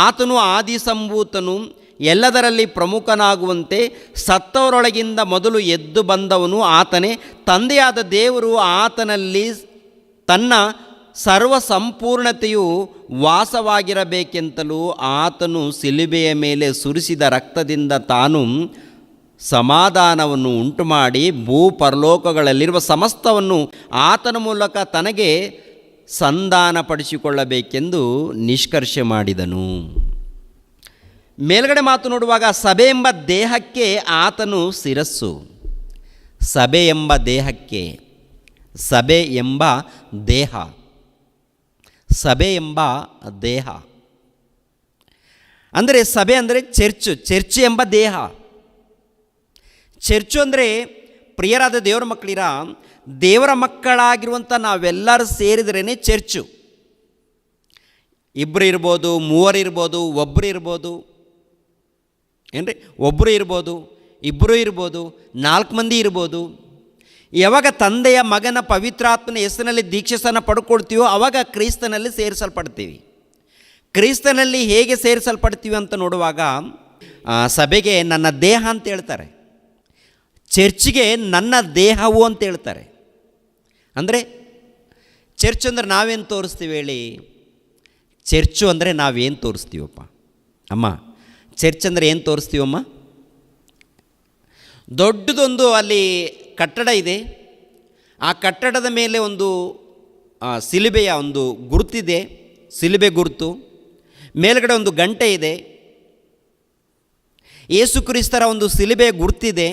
ಆತನು ಆದಿಸಂಭೂತನು, ಎಲ್ಲದರಲ್ಲಿ ಪ್ರಮುಖನಾಗುವಂತೆ. ಸತ್ತವರೊಳಗಿಂದ ಮೊದಲು ಎದ್ದು ಬಂದವನು ಆತನೇ. ತಂದೆಯಾದ ದೇವರು ಆತನಲ್ಲಿ ತನ್ನ ಸರ್ವ ಸಂಪೂರ್ಣತೆಯು ವಾಸವಾಗಿರಬೇಕೆಂತಲೂ ಆತನು ಶಿಲುಬೆಯ ಮೇಲೆ ಸುರಿಸಿದ ರಕ್ತದಿಂದ ತಾನು ಸಮಾಧಾನವನ್ನು ಉಂಟುಮಾಡಿ ಭೂಪರಲೋಕಗಳಲ್ಲಿರುವ ಸಮಸ್ತವನ್ನು ಆತನ ಮೂಲಕ ತನಗೆ ಸಂಧಾನಪಡಿಸಿಕೊಳ್ಳಬೇಕೆಂದು ನಿಷ್ಕರ್ಷೆ ಮಾಡಿದನು. ಮೇಲ್ಗಡೆ ಮಾತು ನೋಡುವಾಗ ಸಭೆ ಎಂಬ ದೇಹಕ್ಕೆ ಆತನು ಶಿರಸ್ಸು. ಸಭೆ ಎಂಬ ದೇಹಕ್ಕೆ, ಸಭೆ ಎಂಬ ದೇಹ, ಸಭೆ ಎಂಬ ದೇಹ ಅಂದರೆ ಸಭೆ ಅಂದರೆ ಚರ್ಚ್ ಎಂಬ ದೇಹ. ಚರ್ಚು ಅಂದರೆ ಪ್ರಿಯರಾದ ದೇವರ ಮಕ್ಕಳಿರ, ದೇವರ ಮಕ್ಕಳಾಗಿರುವಂಥ ನಾವೆಲ್ಲರೂ ಸೇರಿದ್ರೇ ಚರ್ಚು. ಇಬ್ಬರು ಇರ್ಬೋದು, ಮೂವರು ಇರ್ಬೋದು, ಒಬ್ಬರು ಇರ್ಬೋದು, ಏನ್ರಿ, ಒಬ್ಬರು ಇರ್ಬೋದು, ಇಬ್ಬರು ಇರ್ಬೋದು, 4 ಮಂದಿ ಇರ್ಬೋದು. ಯಾವಾಗ ತಂದೆಯ ಮಗನ ಪವಿತ್ರಾತ್ಮನ ಹೆಸರಿನಲ್ಲಿ ದೀಕ್ಷಾಸ್ನಾನ ಪಡ್ಕೊಳ್ತೀವೋ ಆವಾಗ ಕ್ರಿಸ್ತನಲ್ಲಿ ಸೇರಿಸಲ್ಪಡ್ತೀವಿ. ಕ್ರಿಸ್ತನಲ್ಲಿ ಹೇಗೆ ಸೇರಿಸಲ್ಪಡ್ತೀವಿ ಅಂತ ನೋಡುವಾಗ ಸಭೆಗೆ ನನ್ನ ದೇಹ ಅಂತ ಹೇಳ್ತಾರೆ, ಚರ್ಚಿಗೆ ನನ್ನ ದೇಹವು ಅಂತ ಹೇಳ್ತಾರೆ. ಅಂದರೆ ಚರ್ಚ್ ಅಂದರೆ ನಾವೇನು ತೋರಿಸ್ತೀವಿ ಹೇಳಿ? ಚರ್ಚು ಅಂದರೆ ನಾವೇನು ತೋರಿಸ್ತೀವಪ್ಪ ಅಮ್ಮ? ಚರ್ಚ್ ಅಂದರೆ ಏನು ತೋರಿಸ್ತೀವಮ್ಮ? ದೊಡ್ಡದೊಂದು ಅಲ್ಲಿ ಕಟ್ಟಡ ಇದೆ. ಆ ಕಟ್ಟಡದ ಮೇಲೆ ಒಂದು ಶಿಲುಬೆಯ ಒಂದು ಗುರುತಿದೆ, ಶಿಲುಬೆ ಗುರುತು. ಮೇಲ್ಗಡೆ ಒಂದು ಗಂಟೆ ಇದೆ, ಯೇಸು ಕ್ರಿಸ್ತರ ಒಂದು ಶಿಲುಬೆಯ ಗುರುತಿದೆ,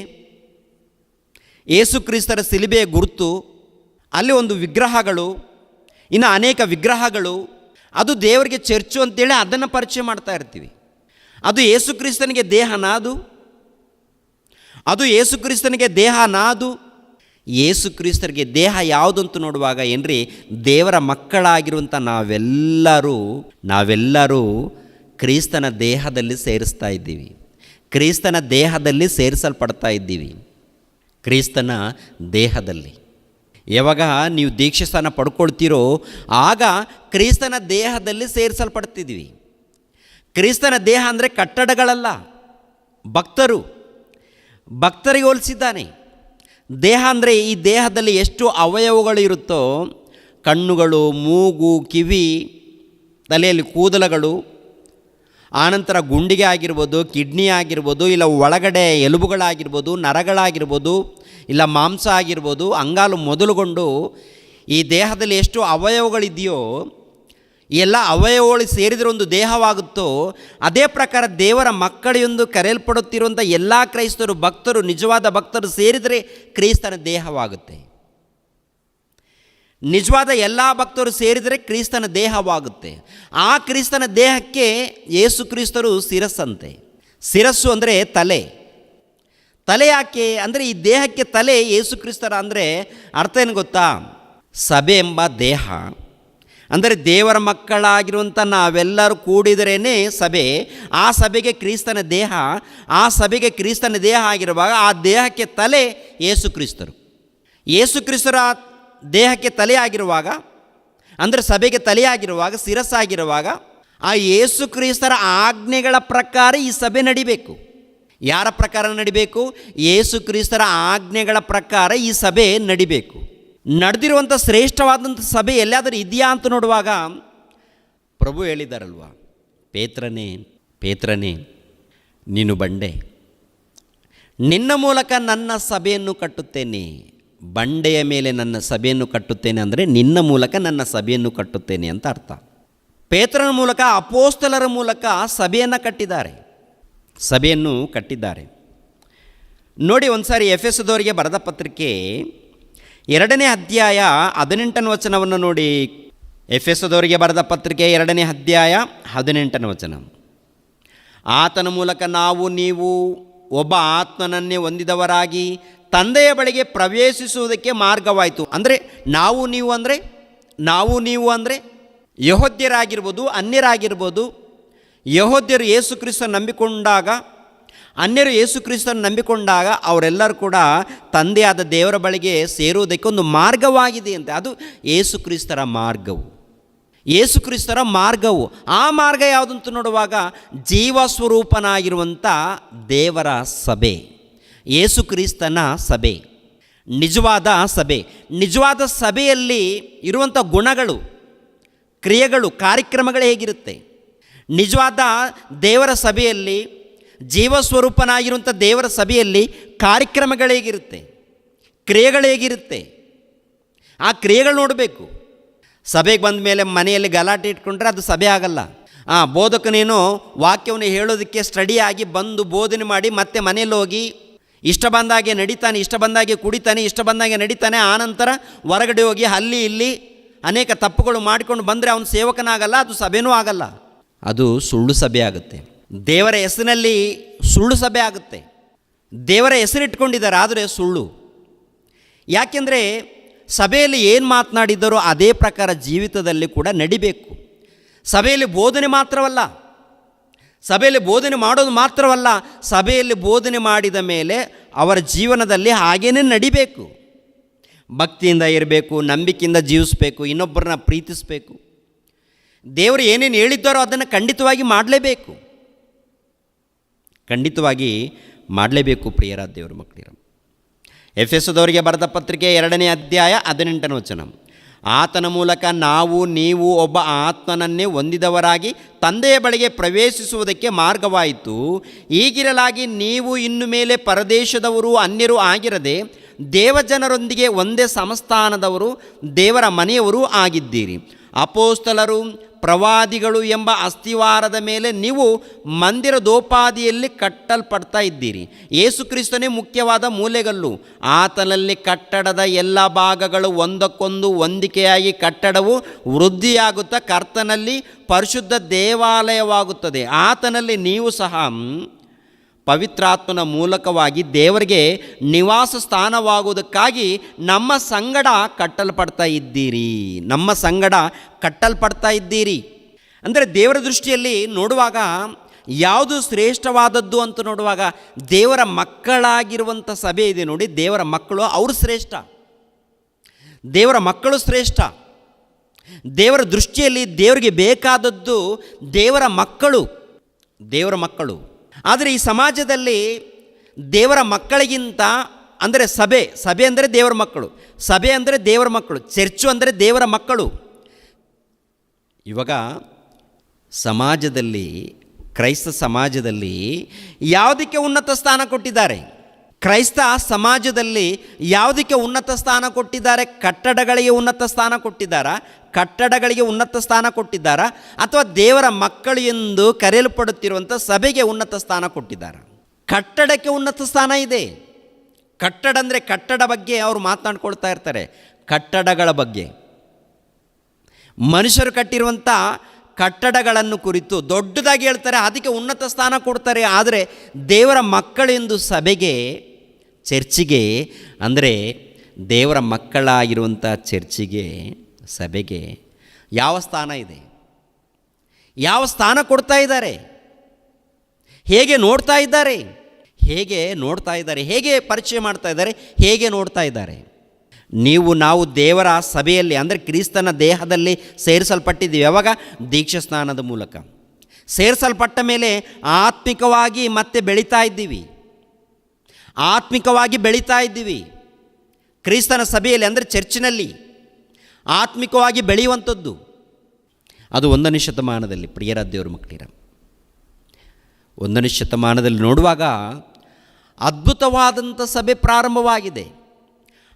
ಯೇಸು ಕ್ರಿಸ್ತರ ಶಿಲುಬೆಯ ಗುರುತು. ಅಲ್ಲಿ ಒಂದು ವಿಗ್ರಹಗಳು, ಇನ್ನು ಅನೇಕ ವಿಗ್ರಹಗಳು. ಅದು ದೇವರಿಗೆ ಚರ್ಚು ಅಂತೇಳಿ ಅದನ್ನು ಪರಿಚಯ ಮಾಡ್ತಾ ಇರ್ತೀವಿ. ಅದು ಯೇಸು ಕ್ರಿಸ್ತನಿಗೆ ದೇಹನಾ? ಅದು ಯೇಸು ಕ್ರಿಸ್ತನಿಗೆ ದೇಹನಾ? ಅದು ಯೇಸು ಕ್ರಿಸ್ತರಿಗೆ ದೇಹ ಯಾವುದು ಅಂತ ನೋಡುವಾಗ ಏನ್ರಿ, ದೇವರ ಮಕ್ಕಳಾಗಿರುವಂಥ ನಾವೆಲ್ಲರೂ ಕ್ರಿಸ್ತನ ದೇಹದಲ್ಲಿ ಸೇರಿಸ್ತಾ ಇದ್ದೀವಿ. ಕ್ರಿಸ್ತನ ದೇಹದಲ್ಲಿ ಸೇರಿಸಲ್ಪಡ್ತಾ ಇದ್ದೀವಿ. ಕ್ರಿಸ್ತನ ದೇಹದಲ್ಲಿ ಯಾವಾಗ ನೀವು ದೀಕ್ಷಾಸ್ನಾನ ಪಡ್ಕೊಳ್ತೀರೋ ಆಗ ಕ್ರಿಸ್ತನ ದೇಹದಲ್ಲಿ ಸೇರಿಸಲ್ಪಡ್ತಿದ್ದೀವಿ. ಕ್ರಿಸ್ತನ ದೇಹ ಅಂದರೆ ಕಟ್ಟಡಗಳಲ್ಲ, ಭಕ್ತರಿಗೆ ಹೋಲಿಸಿದ್ದಾನೆ. ದೇಹ ಅಂದರೆ ಈ ದೇಹದಲ್ಲಿ ಎಷ್ಟು ಅವಯವಗಳು ಇರುತ್ತೋ, ಕಣ್ಣುಗಳು, ಮೂಗು, ಕಿವಿ, ತಲೆಯಲ್ಲಿ ಕೂದಲುಗಳು, ಆನಂತರ ಗುಂಡಿಗೆ ಆಗಿರ್ಬೋದು, ಕಿಡ್ನಿ ಆಗಿರ್ಬೋದು, ಇಲ್ಲ ಒಳಗಡೆ ಎಲುಬುಗಳಾಗಿರ್ಬೋದು, ನರಗಳಾಗಿರ್ಬೋದು, ಇಲ್ಲ ಮಾಂಸ ಆಗಿರ್ಬೋದು, ಅಂಗಾಲು ಮೊದಲುಗೊಂಡು ಈ ದೇಹದಲ್ಲಿ ಎಷ್ಟು ಅವಯವಗಳಿದೆಯೋ, ಎಲ್ಲ ಅವಯವಗಳು ಸೇರಿದರೆ ಒಂದು ದೇಹವಾಗುತ್ತೋ ಅದೇ ಪ್ರಕಾರ ದೇವರ ಮಕ್ಕಳೆಂದು ಕರೆಯಲ್ಪಡುತ್ತಿರುವಂಥ ಎಲ್ಲ ಕ್ರೈಸ್ತರು, ಭಕ್ತರು, ನಿಜವಾದ ಭಕ್ತರು ಸೇರಿದರೆ ಕ್ರಿಸ್ತನ ದೇಹವಾಗುತ್ತೆ. ನಿಜವಾದ ಎಲ್ಲ ಭಕ್ತರು ಸೇರಿದರೆ ಕ್ರಿಸ್ತನ ದೇಹವಾಗುತ್ತೆ. ಆ ಕ್ರಿಸ್ತನ ದೇಹಕ್ಕೆ ಯೇಸು ಕ್ರಿಸ್ತರು ಶಿರಸ್ಸಂತೆ. ಶಿರಸ್ಸು ಅಂದರೆ ತಲೆ ಯಾಕೆ ಅಂದರೆ ಈ ದೇಹಕ್ಕೆ ತಲೆ ಯೇಸು ಕ್ರಿಸ್ತರ. ಅಂದರೆ ಅರ್ಥ ಏನು ಗೊತ್ತಾ? ಸಭೆ ಎಂಬ ದೇಹ ಅಂದರೆ ದೇವರ ಮಕ್ಕಳಾಗಿರುವಂಥ ನಾವೆಲ್ಲರೂ ಕೂಡಿದರೇ ಸಭೆ. ಆ ಸಭೆಗೆ ಕ್ರಿಸ್ತನ ದೇಹ. ಆ ಸಭೆಗೆ ಕ್ರಿಸ್ತನ ದೇಹ ಆಗಿರುವಾಗ ಆ ದೇಹಕ್ಕೆ ತಲೆ ಯೇಸು ಕ್ರಿಸ್ತರು. ಯೇಸು ಕ್ರಿಸ್ತರ ದೇಹಕ್ಕೆ ತಲೆ ಆಗಿರುವಾಗ, ಅಂದರೆ ಸಭೆಗೆ ತಲೆಯಾಗಿರುವಾಗ, ಶಿರಸ್ಸಾಗಿರುವಾಗ, ಆ ಯೇಸು ಕ್ರಿಸ್ತರ ಆಜ್ಞೆಗಳ ಪ್ರಕಾರ ಈ ಸಭೆ ನಡಿಬೇಕು. ಯಾರ ಪ್ರಕಾರ ನಡಿಬೇಕು? ಯೇಸು ಕ್ರಿಸ್ತರ ಆಜ್ಞೆಗಳ ಪ್ರಕಾರ ಈ ಸಭೆ ನಡಿಬೇಕು. ನಡೆದಿರುವಂಥ ಶ್ರೇಷ್ಠವಾದಂಥ ಸಭೆ ಎಲ್ಲಾದರೂ ಇದೆಯಾ ಅಂತ ನೋಡುವಾಗ ಪ್ರಭು ಹೇಳಿದ್ದಾರಲ್ವ, ಪೇತ್ರನೇ ನೀನು ಬಂಡೆ, ನಿನ್ನ ಮೂಲಕ ನನ್ನ ಸಭೆಯನ್ನು ಕಟ್ಟುತ್ತೇನೆ. ಬಂಡೆಯ ಮೇಲೆ ನನ್ನ ಸಭೆಯನ್ನು ಕಟ್ಟುತ್ತೇನೆ ಅಂದರೆ ನಿನ್ನ ಮೂಲಕ ನನ್ನ ಸಭೆಯನ್ನು ಕಟ್ಟುತ್ತೇನೆ ಅಂತ ಅರ್ಥ. ಪೇತ್ರನ ಮೂಲಕ, ಅಪೋಸ್ತಲರ ಮೂಲಕ ಸಭೆಯನ್ನು ಕಟ್ಟಿದ್ದಾರೆ. ನೋಡಿ, ಒಂದು ಸಾರಿ ಎಫೆಸದವರಿಗೆ ಬರೆದ ಪತ್ರಿಕೆ 2ನೇ ಅಧ್ಯಾಯ 18ನೇ ವಚನವನ್ನು ನೋಡಿ. ಎಫೆಸದವರಿಗೆ ಬರೆದ ಪತ್ರಿಕೆ 2ನೇ ಅಧ್ಯಾಯ 18ನೇ ವಚನ. ಆತನ ಮೂಲಕ ನಾವು ನೀವು ಒಬ್ಬ ಆತ್ಮನನ್ನೇ ಹೊಂದಿದವರಾಗಿ ತಂದೆಯ ಬಳಿಗೆ ಪ್ರವೇಶಿಸುವುದಕ್ಕೆ ಮಾರ್ಗವಾಯಿತು. ಅಂದರೆ ನಾವು ನೀವು ಅಂದರೆ ಯೆಹೂದ್ಯರಾಗಿರ್ಬೋದು, ಅನ್ಯರಾಗಿರ್ಬೋದು. ಯೆಹೂದ್ಯರು ಯೇಸು ಕ್ರಿಸ್ತನ ನಂಬಿಕೊಂಡಾಗ, ಅನ್ಯರು ಯೇಸು ಕ್ರಿಸ್ತನ ನಂಬಿಕೊಂಡಾಗ ಅವರೆಲ್ಲರೂ ಕೂಡ ತಂದೆಯಾದ ದೇವರ ಬಳಿಗೆ ಸೇರುವುದಕ್ಕೆ ಒಂದು ಮಾರ್ಗವಾಗಿದೆ ಅಂತೆ. ಅದು ಯೇಸು ಕ್ರಿಸ್ತರ ಮಾರ್ಗವು. ಯೇಸು ಕ್ರಿಸ್ತರ ಮಾರ್ಗವು. ಆ ಮಾರ್ಗ ಯಾವುದಂತ ನೋಡುವಾಗ ಜೀವಸ್ವರೂಪನಾಗಿರುವಂಥ ದೇವರ ಸಭೆ, ಯೇಸು ಕ್ರಿಸ್ತನ ಸಭೆ, ನಿಜವಾದ ಸಭೆ. ನಿಜವಾದ ಸಭೆಯಲ್ಲಿ ಇರುವಂಥ ಗುಣಗಳು, ಕ್ರಿಯೆಗಳು, ಕಾರ್ಯಕ್ರಮಗಳು ಹೇಗಿರುತ್ತೆ? ನಿಜವಾದ ದೇವರ ಸಭೆಯಲ್ಲಿ, ಜೀವಸ್ವರೂಪನಾಗಿರುವಂಥ ದೇವರ ಸಭೆಯಲ್ಲಿ ಕಾರ್ಯಕ್ರಮಗಳು ಹೇಗಿರುತ್ತೆ, ಕ್ರಿಯೆಗಳು ಹೇಗಿರುತ್ತೆ? ಆ ಕ್ರಿಯೆಗಳು ನೋಡಬೇಕು. ಸಭೆಗೆ ಬಂದ ಮೇಲೆ ಮನೆಯಲ್ಲಿ ಗಲಾಟೆ ಇಟ್ಕೊಂಡ್ರೆ ಅದು ಸಭೆ ಆಗಲ್ಲ. ಬೋಧಕನೇನೋ ವಾಕ್ಯವನ್ನು ಹೇಳೋದಕ್ಕೆ ಸ್ಟಡಿಯಾಗಿ ಬಂದು ಬೋಧನೆ ಮಾಡಿ ಮತ್ತೆ ಮನೆಯಲ್ಲಿ ಹೋಗಿ ಇಷ್ಟ ಬಂದಾಗೆ ನಡೀತಾನೆ, ಇಷ್ಟ ಬಂದಾಗೆ ಕುಡಿತಾನೆ, ಇಷ್ಟ ಬಂದಾಗೆ ನಡೀತಾನೆ. ಆನಂತರ ಹೊರಗಡೆ ಹೋಗಿ ಅಲ್ಲಿ ಇಲ್ಲಿ ಅನೇಕ ತಪ್ಪುಗಳು ಮಾಡಿಕೊಂಡು ಬಂದರೆ ಅವನು ಸೇವಕನಾಗಲ್ಲ, ಅದು ಸಭೆನೂ ಆಗಲ್ಲ. ಅದು ಸುಳ್ಳು ಸಭೆ ಆಗುತ್ತೆ. ದೇವರ ಹೆಸರಿನಲ್ಲಿ ಸುಳ್ಳು ಸಭೆ ಆಗುತ್ತೆ. ದೇವರ ಹೆಸರಿಟ್ಕೊಂಡಿದ್ದಾರೆ, ಆದರೆ ಸುಳ್ಳು. ಯಾಕೆಂದರೆ ಸಭೆಯಲ್ಲಿ ಏನು ಮಾತನಾಡಿದ್ದಾರೋ ಅದೇ ಪ್ರಕಾರ ಜೀವಿತದಲ್ಲಿ ಕೂಡ ನಡಿಬೇಕು. ಸಭೆಯಲ್ಲಿ ಬೋಧನೆ ಮಾತ್ರವಲ್ಲ, ಸಭೆಯಲ್ಲಿ ಬೋಧನೆ ಮಾಡೋದು ಮಾತ್ರವಲ್ಲ, ಸಭೆಯಲ್ಲಿ ಬೋಧನೆ ಮಾಡಿದ ಮೇಲೆ ಅವರ ಜೀವನದಲ್ಲಿ ಹಾಗೇನೇ ನಡಿಬೇಕು. ಭಕ್ತಿಯಿಂದ ಇರಬೇಕು, ನಂಬಿಕೆಯಿಂದ ಜೀವಿಸಬೇಕು, ಇನ್ನೊಬ್ಬರನ್ನ ಪ್ರೀತಿಸಬೇಕು. ದೇವರು ಏನೇನು ಹೇಳಿದ್ದಾರೋ ಅದನ್ನು ಖಂಡಿತವಾಗಿ ಮಾಡಲೇಬೇಕು, ಖಂಡಿತವಾಗಿ ಮಾಡಲೇಬೇಕು. ಪ್ರಿಯರ ದೇವರ ಮಕ್ಕಳಿರ, ಎಫೆಸದವರಿಗೆ ಬರೆದ ಪತ್ರಿಕೆ 2ನೇ ಅಧ್ಯಾಯ 18ನೇ ವಚನ. ಆತನ ಮೂಲಕ ನಾವು ನೀವು ಒಬ್ಬ ಆತ್ಮನನ್ನೇ ಹೊಂದಿದವರಾಗಿ ತಂದೆಯ ಬಳಿಗೆ ಪ್ರವೇಶಿಸುವುದಕ್ಕೆ ಮಾರ್ಗವಾಯಿತು. ಹೀಗಿರಲಾಗಿ ನೀವು ಇನ್ನು ಮೇಲೆ ಪರದೇಶದವರು, ಅನ್ಯರು ಆಗಿರದೆ ದೇವಜನರೊಂದಿಗೆ ಒಂದೇ ಸಂಸ್ಥಾನದವರು, ದೇವರ ಮನೆಯವರು ಆಗಿದ್ದೀರಿ. ಅಪೋಸ್ತಲರು, ಪ್ರವಾದಿಗಳು ಎಂಬ ಅಸ್ತಿವಾರದ ಮೇಲೆ ನೀವು ಮಂದಿರದೋಪಾದಿಯಲ್ಲಿ ಕಟ್ಟಲ್ಪಡ್ತಾ ಇದ್ದೀರಿ. ಯೇಸು ಕ್ರಿಸ್ತನೇ ಮುಖ್ಯವಾದ ಮೂಲೆಗಲ್ಲು. ಆತನಲ್ಲಿ ಕಟ್ಟಡದ ಎಲ್ಲ ಭಾಗಗಳು ಒಂದಕ್ಕೊಂದು ಹೊಂದಿಕೆಯಾಗಿ ಕಟ್ಟಡವು ವೃದ್ಧಿಯಾಗುತ್ತಾ ಕರ್ತನಲ್ಲಿ ಪರಿಶುದ್ಧ ದೇವಾಲಯವಾಗುತ್ತದೆ. ಆತನಲ್ಲಿ ನೀವು ಸಹ ಪವಿತ್ರಾತ್ಮನ ಮೂಲಕವಾಗಿ ದೇವರಿಗೆ ನಿವಾಸ ಸ್ಥಾನವಾಗುವುದಕ್ಕಾಗಿ ನಮ್ಮ ಸಂಗಡ ಕಟ್ಟಲ್ಪಡ್ತಾ ಇದ್ದೀರಿ. ನಮ್ಮ ಸಂಗಡ ಕಟ್ಟಲ್ಪಡ್ತಾ ಇದ್ದೀರಿ ಅಂದರೆ ದೇವರ ದೃಷ್ಟಿಯಲ್ಲಿ ನೋಡುವಾಗ ಯಾವುದು ಶ್ರೇಷ್ಠವಾದದ್ದು ಅಂತ ನೋಡುವಾಗ ದೇವರ ಮಕ್ಕಳಾಗಿರುವಂಥ ಸಭೆ ಇದೆ ನೋಡಿ, ದೇವರ ಮಕ್ಕಳು ಅವರು ಶ್ರೇಷ್ಠ, ದೇವರ ಮಕ್ಕಳು ಶ್ರೇಷ್ಠ. ದೇವರ ದೃಷ್ಟಿಯಲ್ಲಿ ದೇವರಿಗೆ ಬೇಕಾದದ್ದು ದೇವರ ಮಕ್ಕಳು, ದೇವರ ಮಕ್ಕಳು. ಆದರೆ ಈ ಸಮಾಜದಲ್ಲಿ ದೇವರ ಮಕ್ಕಳಿಗಿಂತ ಅಂದರೆ ಸಭೆ ಅಂದರೆ ದೇವರ ಮಕ್ಕಳು, ಸಭೆ ಅಂದರೆ ದೇವರ ಮಕ್ಕಳು, ಚರ್ಚು ಅಂದರೆ ದೇವರ ಮಕ್ಕಳು. ಇವಾಗ ಸಮಾಜದಲ್ಲಿ, ಕ್ರೈಸ್ತ ಸಮಾಜದಲ್ಲಿ ಯಾವುದಕ್ಕೆ ಉನ್ನತ ಸ್ಥಾನ ಕೊಟ್ಟಿದ್ದಾರೆ? ಕ್ರೈಸ್ತ ಸಮಾಜದಲ್ಲಿ ಯಾವುದಕ್ಕೆ ಉನ್ನತ ಸ್ಥಾನ ಕೊಟ್ಟಿದ್ದಾರೆ? ಕಟ್ಟಡಗಳಿಗೆ ಉನ್ನತ ಸ್ಥಾನ ಕೊಟ್ಟಿದ್ದಾರಾ? ಕಟ್ಟಡಗಳಿಗೆ ಉನ್ನತ ಸ್ಥಾನ ಕೊಟ್ಟಿದ್ದಾರಾ? ಅಥವಾ ದೇವರ ಮಕ್ಕಳು ಎಂದು ಕರೆಯಲ್ಪಡುತ್ತಿರುವಂಥ ಸಭೆಗೆ ಉನ್ನತ ಸ್ಥಾನ ಕೊಟ್ಟಿದ್ದಾರಾ? ಕಟ್ಟಡಕ್ಕೆ ಉನ್ನತ ಸ್ಥಾನ ಇದೆ. ಕಟ್ಟಡ ಅಂದರೆ ಕಟ್ಟಡ ಬಗ್ಗೆ ಅವರು ಮಾತನಾಡ್ಕೊಳ್ತಾ ಇರ್ತಾರೆ, ಕಟ್ಟಡಗಳ ಬಗ್ಗೆ, ಮನುಷ್ಯರು ಕಟ್ಟಿರುವಂಥ ಕಟ್ಟಡಗಳನ್ನು ಕುರಿತು ದೊಡ್ಡದಾಗಿ ಹೇಳ್ತಾರೆ, ಅದಕ್ಕೆ ಉನ್ನತ ಸ್ಥಾನ ಕೊಡ್ತಾರೆ. ಆದರೆ ದೇವರ ಮಕ್ಕಳೆಂದು ಸಭೆಗೆ, ಚರ್ಚಿಗೆ, ಅಂದರೆ ದೇವರ ಮಕ್ಕಳಾಗಿರುವಂಥ ಚರ್ಚಿಗೆ, ಸಭೆಗೆ ಯಾವ ಸ್ಥಾನ ಇದೆ? ಯಾವ ಸ್ಥಾನ ಕೊಡ್ತಾ ಇದ್ದಾರೆ? ಹೇಗೆ ನೋಡ್ತಾ ಇದ್ದಾರೆ? ಹೇಗೆ ನೋಡ್ತಾ ಇದ್ದಾರೆ? ಹೇಗೆ ಪರಿಚಯ ಮಾಡ್ತಾ ಇದ್ದಾರೆ? ಹೇಗೆ ನೋಡ್ತಾ ಇದ್ದಾರೆ? ನಾವು ದೇವರ ಸಭೆಯಲ್ಲಿ ಅಂದರೆ ಕ್ರಿಸ್ತನ ದೇಹದಲ್ಲಿ ಸೇರಿಸಲ್ಪಟ್ಟಿದ್ದೀವಿ. ಯಾವಾಗ? ದೀಕ್ಷಾ ಸ್ನಾನದ ಮೂಲಕ ಸೇರಿಸಲ್ಪಟ್ಟ ಮೇಲೆ ಆತ್ಮಿಕವಾಗಿ ಮತ್ತೆ ಬೆಳೀತಾ ಇದ್ದೀವಿ, ಆತ್ಮಿಕವಾಗಿ ಬೆಳೀತಾ ಇದ್ದೀವಿ. ಕ್ರಿಸ್ತನ ಸಭೆಯಲ್ಲಿ ಅಂದರೆ ಚರ್ಚಿನಲ್ಲಿ ಆತ್ಮಿಕವಾಗಿ ಬೆಳೆಯುವಂಥದ್ದು ಅದು 1ನೇ ಶತಮಾನದಲ್ಲಿ. ಪ್ರಿಯರ ದೇವರ ಮಕ್ಕಳಿರ, 1ನೇ ಶತಮಾನದಲ್ಲಿ ನೋಡುವಾಗ ಅದ್ಭುತವಾದಂಥ ಸಭೆ ಪ್ರಾರಂಭವಾಗಿದೆ,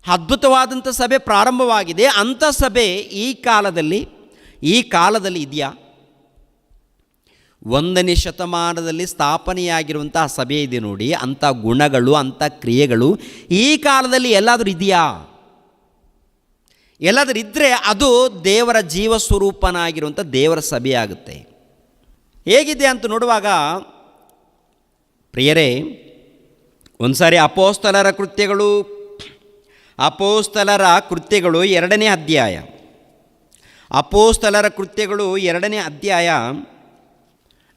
ಅದ್ಭುತವಾದಂಥ ಸಭೆ ಪ್ರಾರಂಭವಾಗಿದೆ. ಅಂಥ ಸಭೆ ಈ ಕಾಲದಲ್ಲಿ ಇದೆಯಾ? 1ನೇ ಶತಮಾನದಲ್ಲಿ ಸ್ಥಾಪನೆಯಾಗಿರುವಂಥ ಸಭೆ ಇದೆ ನೋಡಿ, ಅಂಥ ಗುಣಗಳು, ಅಂಥ ಕ್ರಿಯೆಗಳು ಈ ಕಾಲದಲ್ಲಿ ಎಲ್ಲಾದರೂ ಇದೆಯಾ? ಎಲ್ಲಾದರೂ ಇದ್ದರೆ ಅದು ದೇವರ ಜೀವ ಸ್ವರೂಪನಾಗಿರುವಂಥ ದೇವರ ಸಭೆಯಾಗುತ್ತೆ. ಹೇಗಿದೆ ಅಂತ ನೋಡುವಾಗ ಪ್ರಿಯರೇ, ಒಂದು ಸಾರಿ ಅಪೋಸ್ತಲರ ಕೃತ್ಯಗಳು 2ನೇ ಅಧ್ಯಾಯ, ಅಪೋಸ್ತಲರ ಕೃತ್ಯಗಳು 2ನೇ ಅಧ್ಯಾಯ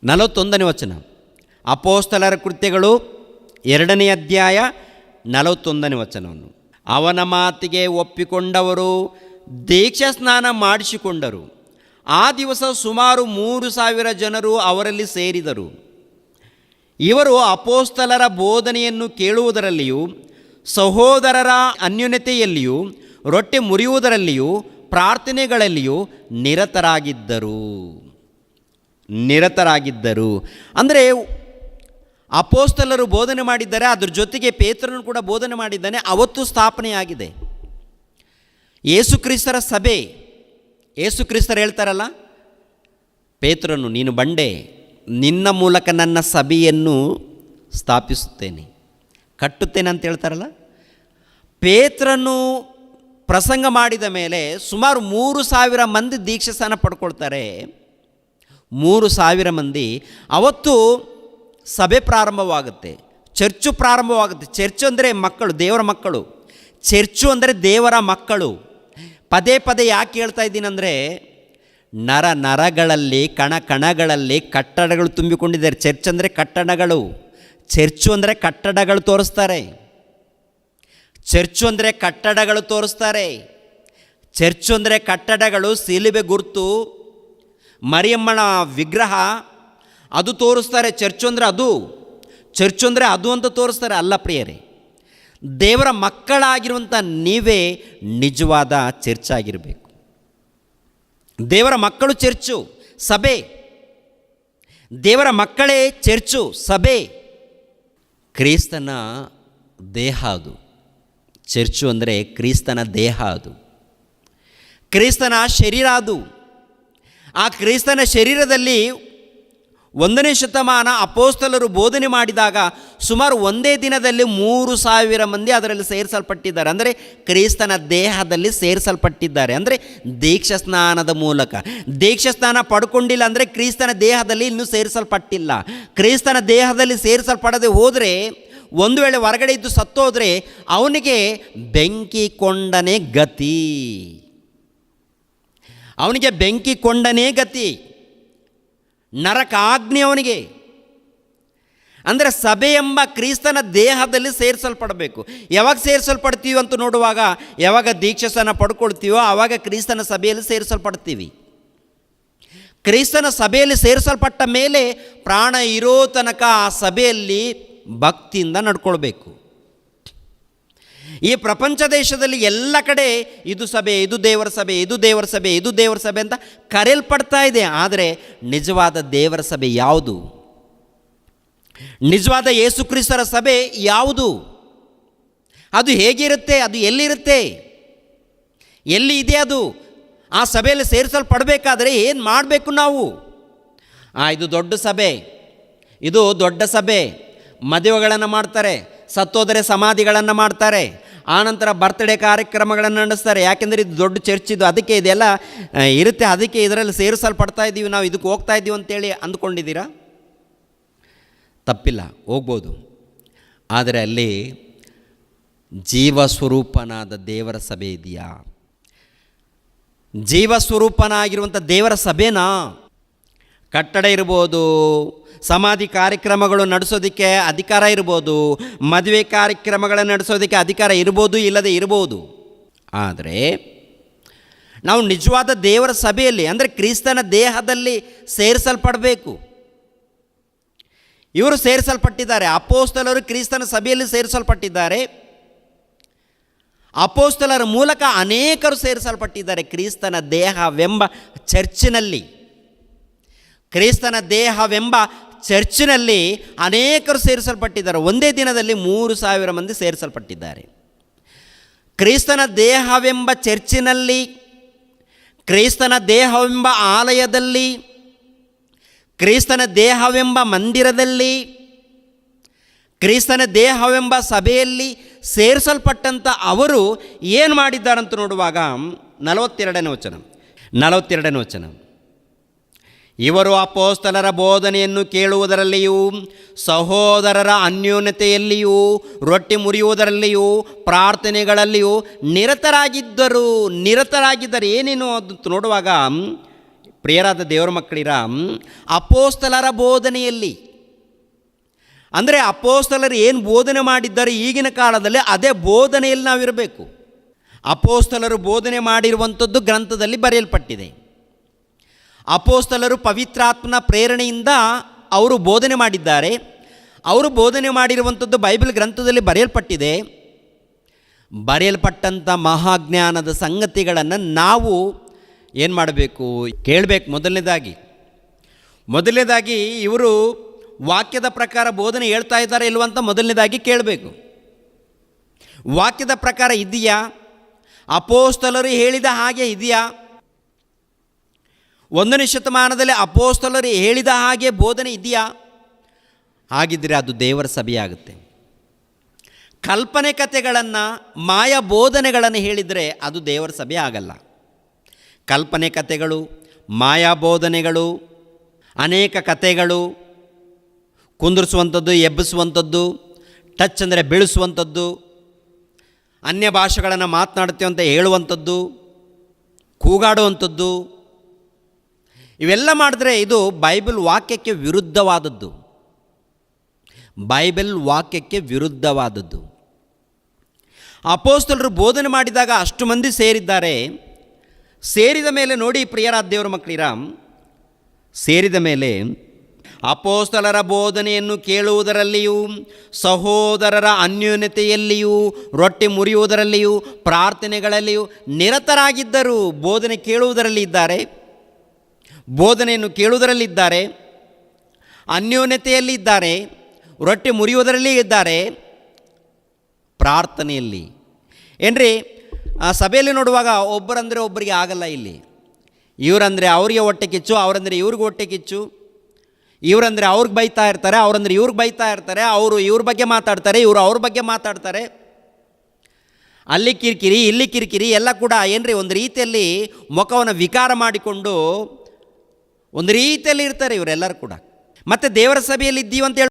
41ನೇ ವಚನ. ಅಪೋಸ್ತಲರ ಕೃತ್ಯಗಳು 2ನೇ ಅಧ್ಯಾಯ 41ನೇ ವಚನವನ್ನು. ಅವನ ಮಾತಿಗೆ ಒಪ್ಪಿಕೊಂಡವರು ದೀಕ್ಷಾ ಸ್ನಾನ ಮಾಡಿಸಿಕೊಂಡರು. ಆ ದಿವಸ ಸುಮಾರು 3,000 ಜನರು ಅವರಲ್ಲಿ ಸೇರಿದರು. ಇವರು ಅಪೋಸ್ತಲರ ಬೋಧನೆಯನ್ನು ಕೇಳುವುದರಲ್ಲಿಯೂ ಸಹೋದರರ ಅನ್ಯೋನ್ಯತೆಯಲ್ಲಿಯೂ ರೊಟ್ಟೆ ಮುರಿಯುವುದರಲ್ಲಿಯೂ ಪ್ರಾರ್ಥನೆಗಳಲ್ಲಿಯೂ ನಿರತರಾಗಿದ್ದರು. ಅಂದರೆ ಅಪೋಸ್ತಲರು ಬೋಧನೆ ಮಾಡಿದ್ದಾರೆ, ಅದ್ರ ಜೊತೆಗೆ ಪೇತ್ರನು ಕೂಡ ಬೋಧನೆ ಮಾಡಿದ್ದಾನೆ. ಅವತ್ತು ಸ್ಥಾಪನೆಯಾಗಿದೆ ಯೇಸುಕ್ರಿಸ್ತರ ಸಭೆ. ಯೇಸುಕ್ರಿಸ್ತರು ಹೇಳ್ತಾರಲ್ಲ, ಪೇತ್ರನು ನೀನು ಬಂಡೆ, ನಿನ್ನ ಮೂಲಕ ನನ್ನ ಸಭೆಯನ್ನು ಸ್ಥಾಪಿಸುತ್ತೇನೆ, ಕಟ್ಟುತ್ತೇನೆ ಅಂತ ಹೇಳ್ತಾರಲ್ಲ. ಪೇತ್ರನು ಪ್ರಸಂಗ ಮಾಡಿದ ಮೇಲೆ ಸುಮಾರು 3,000 ಮಂದಿ ದೀಕ್ಷಾಸ್ನಾನ ಪಡ್ಕೊಳ್ತಾರೆ. 3,000 ಮಂದಿ. ಅವತ್ತು ಸಭೆ ಪ್ರಾರಂಭವಾಗುತ್ತೆ, ಚರ್ಚು ಪ್ರಾರಂಭವಾಗುತ್ತೆ. ಚರ್ಚು ಅಂದರೆ ಮಕ್ಕಳು, ದೇವರ ಮಕ್ಕಳು. ಚರ್ಚು ಅಂದರೆ ದೇವರ ಮಕ್ಕಳು. ಪದೇ ಪದೇ ಯಾಕೆ ಹೇಳ್ತಾ ಇದ್ದೀನಂದರೆ, ನರಗಳಲ್ಲಿ ಕಣಗಳಲ್ಲಿ ಕಟ್ಟಡಗಳು ತುಂಬಿಕೊಂಡಿದ್ದಾರೆ. ಚರ್ಚ್ ಅಂದರೆ ಕಟ್ಟಡಗಳು. ಚರ್ಚು ಅಂದರೆ ಕಟ್ಟಡಗಳು ತೋರಿಸ್ತಾರೆ. ಚರ್ಚು ಅಂದರೆ ಕಟ್ಟಡಗಳು ತೋರಿಸ್ತಾರೆ. ಚರ್ಚು ಅಂದರೆ ಕಟ್ಟಡಗಳು, ಶಿಲುಬೆ ಗುರುತು, ಮರಿಯಮ್ಮನ ವಿಗ್ರಹ ಅದು ತೋರಿಸ್ತಾರೆ. ಚರ್ಚು ಅಂದರೆ ಅದು, ಚರ್ಚು ಅಂದರೆ ಅದು ಅಂತ ತೋರಿಸ್ತಾರೆ. ಅಲ್ಲ ಪ್ರಿಯರೇ, ದೇವರ ಮಕ್ಕಳಾಗಿರುವಂಥ ನೀವೇ ನಿಜವಾದ ಚರ್ಚ್ ಆಗಿರಬೇಕು. ದೇವರ ಮಕ್ಕಳು ಚರ್ಚು, ಸಭೆ. ದೇವರ ಮಕ್ಕಳೇ ಚರ್ಚು, ಸಭೆ. ಕ್ರಿಸ್ತನ ದೇಹ ಅದು. ಚರ್ಚು ಅಂದರೆ ಕ್ರಿಸ್ತನ ದೇಹ ಅದು, ಕ್ರಿಸ್ತನ ಶರೀರ ಅದು. ಆ ಕ್ರಿಸ್ತನ ಶರೀರದಲ್ಲಿ 1ನೇ ಶತಮಾನ ಅಪೋಸ್ತಲರು ಬೋಧನೆ ಮಾಡಿದಾಗ ಸುಮಾರು ಒಂದೇ ದಿನದಲ್ಲಿ 3,000 ಮಂದಿ ಅದರಲ್ಲಿ ಸೇರಿಸಲ್ಪಟ್ಟಿದ್ದಾರೆ. ಅಂದರೆ ಕ್ರಿಸ್ತನ ದೇಹದಲ್ಲಿ ಸೇರಿಸಲ್ಪಟ್ಟಿದ್ದಾರೆ. ಅಂದರೆ ದೀಕ್ಷಾ ಸ್ನಾನದ ಮೂಲಕ. ದೀಕ್ಷಾ ಸ್ನಾನ ಪಡ್ಕೊಂಡಿಲ್ಲ ಅಂದರೆ ಕ್ರಿಸ್ತನ ದೇಹದಲ್ಲಿ ಇನ್ನೂ ಸೇರಿಸಲ್ಪಟ್ಟಿಲ್ಲ. ಕ್ರಿಸ್ತನ ದೇಹದಲ್ಲಿ ಸೇರಿಸಲ್ಪಡದೆ ಹೋದರೆ, ಒಂದು ವೇಳೆ ಹೊರಗಡೆ ಇದ್ದು ಸತ್ತೋದ್ರೆ ಅವನಿಗೆ ಬೆಂಕಿ ಕೊಂಡನೇ ಗತಿ. ಅವನಿಗೆ ಬೆಂಕಿ ಕೊಂಡನೇ ಗತಿ, ನರಕಾಗ್ನಿ ಅವನಿಗೆ. ಅಂದರೆ ಸಭೆ ಎಂಬ ಕ್ರಿಸ್ತನ ದೇಹದಲ್ಲಿ ಸೇರಿಸಲ್ಪಡಬೇಕು. ಯಾವಾಗ ಸೇರಿಸಲ್ಪಡ್ತೀವಿ ಅಂತ ನೋಡುವಾಗ, ಯಾವಾಗ ದೀಕ್ಷಾಸ್ನಾನ ಪಡ್ಕೊಳ್ತೀವೋ ಆವಾಗ ಕ್ರಿಸ್ತನ ಸಭೆಯಲ್ಲಿ ಸೇರಿಸಲ್ಪಡ್ತೀವಿ. ಕ್ರಿಸ್ತನ ಸಭೆಯಲ್ಲಿ ಸೇರಿಸಲ್ಪಟ್ಟ ಮೇಲೆ ಪ್ರಾಣ ಇರೋ ತನಕ ಆ ಸಭೆಯಲ್ಲಿ ಭಕ್ತಿಯಿಂದ ನಡ್ಕೊಳ್ಬೇಕು. ಈ ಪ್ರಪಂಚ ದೇಶದಲ್ಲಿ ಎಲ್ಲ ಕಡೆ ಇದು ಸಭೆ, ಇದು ದೇವರ ಸಭೆ, ಇದು ದೇವರ ಸಭೆ, ಇದು ದೇವರ ಸಭೆ ಅಂತ ಕರೆಯಲ್ಪಡ್ತಾ ಇದೆ. ಆದರೆ ನಿಜವಾದ ದೇವರ ಸಭೆ ಯಾವುದು? ನಿಜವಾದ ಯೇಸುಕ್ರಿಸ್ತರ ಸಭೆ ಯಾವುದು? ಅದು ಹೇಗಿರುತ್ತೆ? ಅದು ಎಲ್ಲಿರುತ್ತೆ? ಎಲ್ಲಿ ಇದೆ ಅದು? ಆ ಸಭೆಯಲ್ಲಿ ಸೇರಿಸಲ್ಪಡಬೇಕಾದ್ರೆ ಏನು ಮಾಡಬೇಕು ನಾವು? ಇದು ದೊಡ್ಡ ಸಭೆ, ಇದು ದೊಡ್ಡ ಸಭೆ. ಮದುವೆಗಳನ್ನು ಮಾಡ್ತಾರೆ, ಸತ್ತೋದರೆ ಸಮಾಧಿಗಳನ್ನು ಮಾಡ್ತಾರೆ, ಆನಂತರ ಬರ್ತ್ಡೇ ಕಾರ್ಯಕ್ರಮಗಳನ್ನು ನಡೆಸ್ತಾರೆ. ಯಾಕೆಂದರೆ ಇದು ದೊಡ್ಡ ಚರ್ಚ್, ಇದು ಅದಕ್ಕೆ ಇದೆಲ್ಲ ಇರುತ್ತೆ, ಅದಕ್ಕೆ ಇದರಲ್ಲಿ ಸೇರಿಸಲ್ಪಡ್ತಾ ಇದ್ದೀವಿ, ನಾವು ಇದಕ್ಕೆ ಹೋಗ್ತಾ ಇದ್ದೀವಿ ಅಂತೇಳಿ ಅಂದ್ಕೊಂಡಿದ್ದೀರಾ? ತಪ್ಪಿಲ್ಲ, ಹೋಗ್ಬೋದು. ಆದರೆ ಅಲ್ಲಿ ಜೀವಸ್ವರೂಪನಾದ ದೇವರ ಸಭೆ ಇದೆಯಾ? ಜೀವಸ್ವರೂಪನಾಗಿರುವಂಥ ದೇವರ ಸಭೆನಾ? ಕಟ್ಟಡ ಇರ್ಬೋದು, ಸಮಾಧಿ ಕಾರ್ಯಕ್ರಮಗಳು ನಡೆಸೋದಕ್ಕೆ ಅಧಿಕಾರ ಇರ್ಬೋದು, ಮದುವೆ ಕಾರ್ಯಕ್ರಮಗಳನ್ನು ನಡೆಸೋದಕ್ಕೆ ಅಧಿಕಾರ ಇರ್ಬೋದು, ಇಲ್ಲದೆ ಇರ್ಬೋದು. ಆದರೆ ನಾವು ನಿಜವಾದ ದೇವರ ಸಭೆಯಲ್ಲಿ, ಅಂದರೆ ಕ್ರಿಸ್ತನ ದೇಹದಲ್ಲಿ ಸೇರಿಸಲ್ಪಡಬೇಕು. ಇವರು ಸೇರಿಸಲ್ಪಟ್ಟಿದ್ದಾರೆ. ಅಪೋಸ್ತಲರು ಕ್ರಿಸ್ತನ ಸಭೆಯಲ್ಲಿ ಸೇರಿಸಲ್ಪಟ್ಟಿದ್ದಾರೆ. ಅಪೋಸ್ತಲರ ಮೂಲಕ ಅನೇಕರು ಸೇರಿಸಲ್ಪಟ್ಟಿದ್ದಾರೆ ಕ್ರಿಸ್ತನ ದೇಹವೆಂಬ ಚರ್ಚಿನಲ್ಲಿ. ಕ್ರಿಸ್ತನ ದೇಹವೆಂಬ ಚರ್ಚಿನಲ್ಲಿ ಅನೇಕರು ಸೇರಿಸಲ್ಪಟ್ಟಿದ್ದಾರೆ. ಒಂದೇ ದಿನದಲ್ಲಿ 3,000 ಮಂದಿ ಸೇರಿಸಲ್ಪಟ್ಟಿದ್ದಾರೆ. ಕ್ರಿಸ್ತನ ದೇಹವೆಂಬ ಚರ್ಚಿನಲ್ಲಿ, ಕ್ರಿಸ್ತನ ದೇಹವೆಂಬ ಆಲಯದಲ್ಲಿ, ಕ್ರಿಸ್ತನ ದೇಹವೆಂಬ ಮಂದಿರದಲ್ಲಿ, ಕ್ರಿಸ್ತನ ದೇಹವೆಂಬ ಸಭೆಯಲ್ಲಿ ಸೇರಿಸಲ್ಪಟ್ಟಂಥ ಅವರು ಏನು ಮಾಡಿದ್ದಾರಂತ ನೋಡುವಾಗ 42ನೇ ವಚನ. ಇವರು ಅಪೊಸ್ತಲರ ಬೋಧನೆಯನ್ನು ಕೇಳುವುದರಲ್ಲಿಯೂ ಸಹೋದರರ ಅನ್ಯೋನ್ಯತೆಯಲ್ಲಿಯೂ ರೊಟ್ಟಿ ಮುರಿಯುವುದರಲ್ಲಿಯೂ ಪ್ರಾರ್ಥನೆಗಳಲ್ಲಿಯೂ ನಿರತರಾಗಿದ್ದರು. ಏನೇನು ಅದು ನೋಡುವಾಗ ಪ್ರಿಯರಾದ ದೇವರ ಮಕ್ಕಳಿರ, ಅಪೊಸ್ತಲರ ಬೋಧನೆಯಲ್ಲಿ ಅಂದರೆ ಅಪೊಸ್ತಲರು ಏನು ಬೋಧನೆ ಮಾಡಿದ್ದಾರೆ ಈಗಿನ ಕಾಲದಲ್ಲಿ ಅದೇ ಬೋಧನೆಯಲ್ಲಿ ನಾವಿರಬೇಕು. ಅಪೊಸ್ತಲರು ಬೋಧನೆ ಮಾಡಿರುವಂಥದ್ದು ಗ್ರಂಥದಲ್ಲಿ ಬರೆಯಲ್ಪಟ್ಟಿದೆ. ಅಪೊಸ್ತಲರು ಪವಿತ್ರಾತ್ಮನ ಪ್ರೇರಣೆಯಿಂದ ಅವರು ಬೋಧನೆ ಮಾಡಿದ್ದಾರೆ. ಅವರು ಬೋಧನೆ ಮಾಡಿರುವಂಥದ್ದು ಬೈಬಲ್ ಗ್ರಂಥದಲ್ಲಿ ಬರೆಯಲ್ಪಟ್ಟಿದೆ. ಬರೆಯಲ್ಪಟ್ಟಂಥ ಮಹಾಜ್ಞಾನದ ಸಂಗತಿಗಳನ್ನು ನಾವು ಏನು ಮಾಡಬೇಕು? ಕೇಳಬೇಕು. ಮೊದಲನೇದಾಗಿ ಇವರು ವಾಕ್ಯದ ಪ್ರಕಾರ ಬೋಧನೆ ಹೇಳ್ತಾ ಇದ್ದಾರೆ ಇಲ್ವಂತ ಮೊದಲನೇದಾಗಿ ಕೇಳಬೇಕು. ವಾಕ್ಯದ ಪ್ರಕಾರ ಇದೆಯಾ? ಅಪೊಸ್ತಲರು ಹೇಳಿದ ಹಾಗೆ ಇದೆಯಾ? 1ನೇ ಶತಮಾನದಲ್ಲಿ ಅಪೊಸ್ತಲರು ಹೇಳಿದ ಹಾಗೆ ಬೋಧನೆ ಇದೆಯಾ? ಹಾಗಿದ್ದರೆ ಅದು ದೇವರ ಸಭೆಯಾಗುತ್ತೆ. ಕಲ್ಪನೆ ಕಥೆಗಳನ್ನು, ಮಾಯ ಬೋಧನೆಗಳನ್ನು ಹೇಳಿದರೆ ಅದು ದೇವರ ಸಭೆ ಆಗಲ್ಲ. ಕಲ್ಪನೆ ಕಥೆಗಳು, ಮಾಯಾ ಬೋಧನೆಗಳು, ಅನೇಕ ಕಥೆಗಳು, ಕುಂದಿರಿಸುವಂಥದ್ದು, ಎಬ್ಬಿಸುವಂಥದ್ದು, ಟಚ್ ಅಂದರೆ ಬೀಳಿಸುವಂಥದ್ದು, ಅನ್ಯ ಭಾಷೆಗಳನ್ನು ಮಾತನಾಡ್ತೀವಿ ಅಂತ ಹೇಳುವಂಥದ್ದು, ಕೂಗಾಡುವಂಥದ್ದು, ಇವೆಲ್ಲ ಮಾಡಿದ್ರೆ ಇದು ಬೈಬಲ್ ವಾಕ್ಯಕ್ಕೆ ವಿರುದ್ಧವಾದದ್ದು. ಅಪೊಸ್ತಲರು ಬೋಧನೆ ಮಾಡಿದಾಗ ಅಷ್ಟು ಮಂದಿ ಸೇರಿದ್ದಾರೆ. ಸೇರಿದ ಮೇಲೆ ನೋಡಿ ಪ್ರಿಯರಾದ ದೇವರ ಮಕ್ಕಳಿರ, ಸೇರಿದ ಮೇಲೆ ಅಪೊಸ್ತಲರ ಬೋಧನೆಯನ್ನು ಕೇಳುವುದರಲ್ಲಿಯೂ ಸಹೋದರರ ಅನ್ಯೋನ್ಯತೆಯಲ್ಲಿಯೂ ರೊಟ್ಟಿ ಮುರಿಯುವುದರಲ್ಲಿಯೂ ಪ್ರಾರ್ಥನೆಗಳಲ್ಲಿಯೂ ನಿರತರಾಗಿದ್ದರು. ಬೋಧನೆ ಕೇಳುವುದರಲ್ಲಿ ಇದ್ದಾರೆ, ಬೋಧನೆಯನ್ನು ಕೇಳುವುದರಲ್ಲಿದ್ದಾರೆ, ಅನ್ಯೋನ್ಯತೆಯಲ್ಲಿ ಇದ್ದಾರೆ, ರೊಟ್ಟಿ ಮುರಿಯುವುದರಲ್ಲಿ ಇದ್ದಾರೆ, ಪ್ರಾರ್ಥನೆಯಲ್ಲಿ. ಏನ್ರಿ, ಆ ಸಭೆಯಲ್ಲಿ ನೋಡುವಾಗ ಒಬ್ಬರಂದರೆ ಒಬ್ಬರಿಗೆ ಆಗಲ್ಲ. ಇಲ್ಲಿ ಇವರಂದರೆ ಅವರಿಗೆ ಹೊಟ್ಟೆ ಕಿಚ್ಚು, ಅವರಂದರೆ ಇವ್ರಿಗೆ ಹೊಟ್ಟೆ ಕಿಚ್ಚು, ಇವರಂದರೆ ಅವ್ರಿಗೆ ಬೈತಾ ಇರ್ತಾರೆ, ಅವರಂದರೆ ಇವ್ರಿಗೆ ಬೈತಾ ಇರ್ತಾರೆ, ಅವರು ಇವ್ರ ಬಗ್ಗೆ ಮಾತಾಡ್ತಾರೆ, ಇವರು ಅವ್ರ ಬಗ್ಗೆ ಮಾತಾಡ್ತಾರೆ. ಅಲ್ಲಿ ಕಿರಿಕಿರಿ, ಇಲ್ಲಿ ಕಿರಿಕಿರಿ, ಎಲ್ಲ ಕೂಡ ಏನ್ರಿ ಒಂದು ರೀತಿಯಲ್ಲಿ ಮುಖವನ್ನು ವಿಕಾರ ಮಾಡಿಕೊಂಡು ಒಂದು ರೀತಿಯಲ್ಲಿ ಇರ್ತಾರೆ ಇವರೆಲ್ಲರೂ ಕೂಡ. ಮತ್ತು ದೇವರ ಸಭೆಯಲ್ಲಿ ಇದ್ದೀವಂತ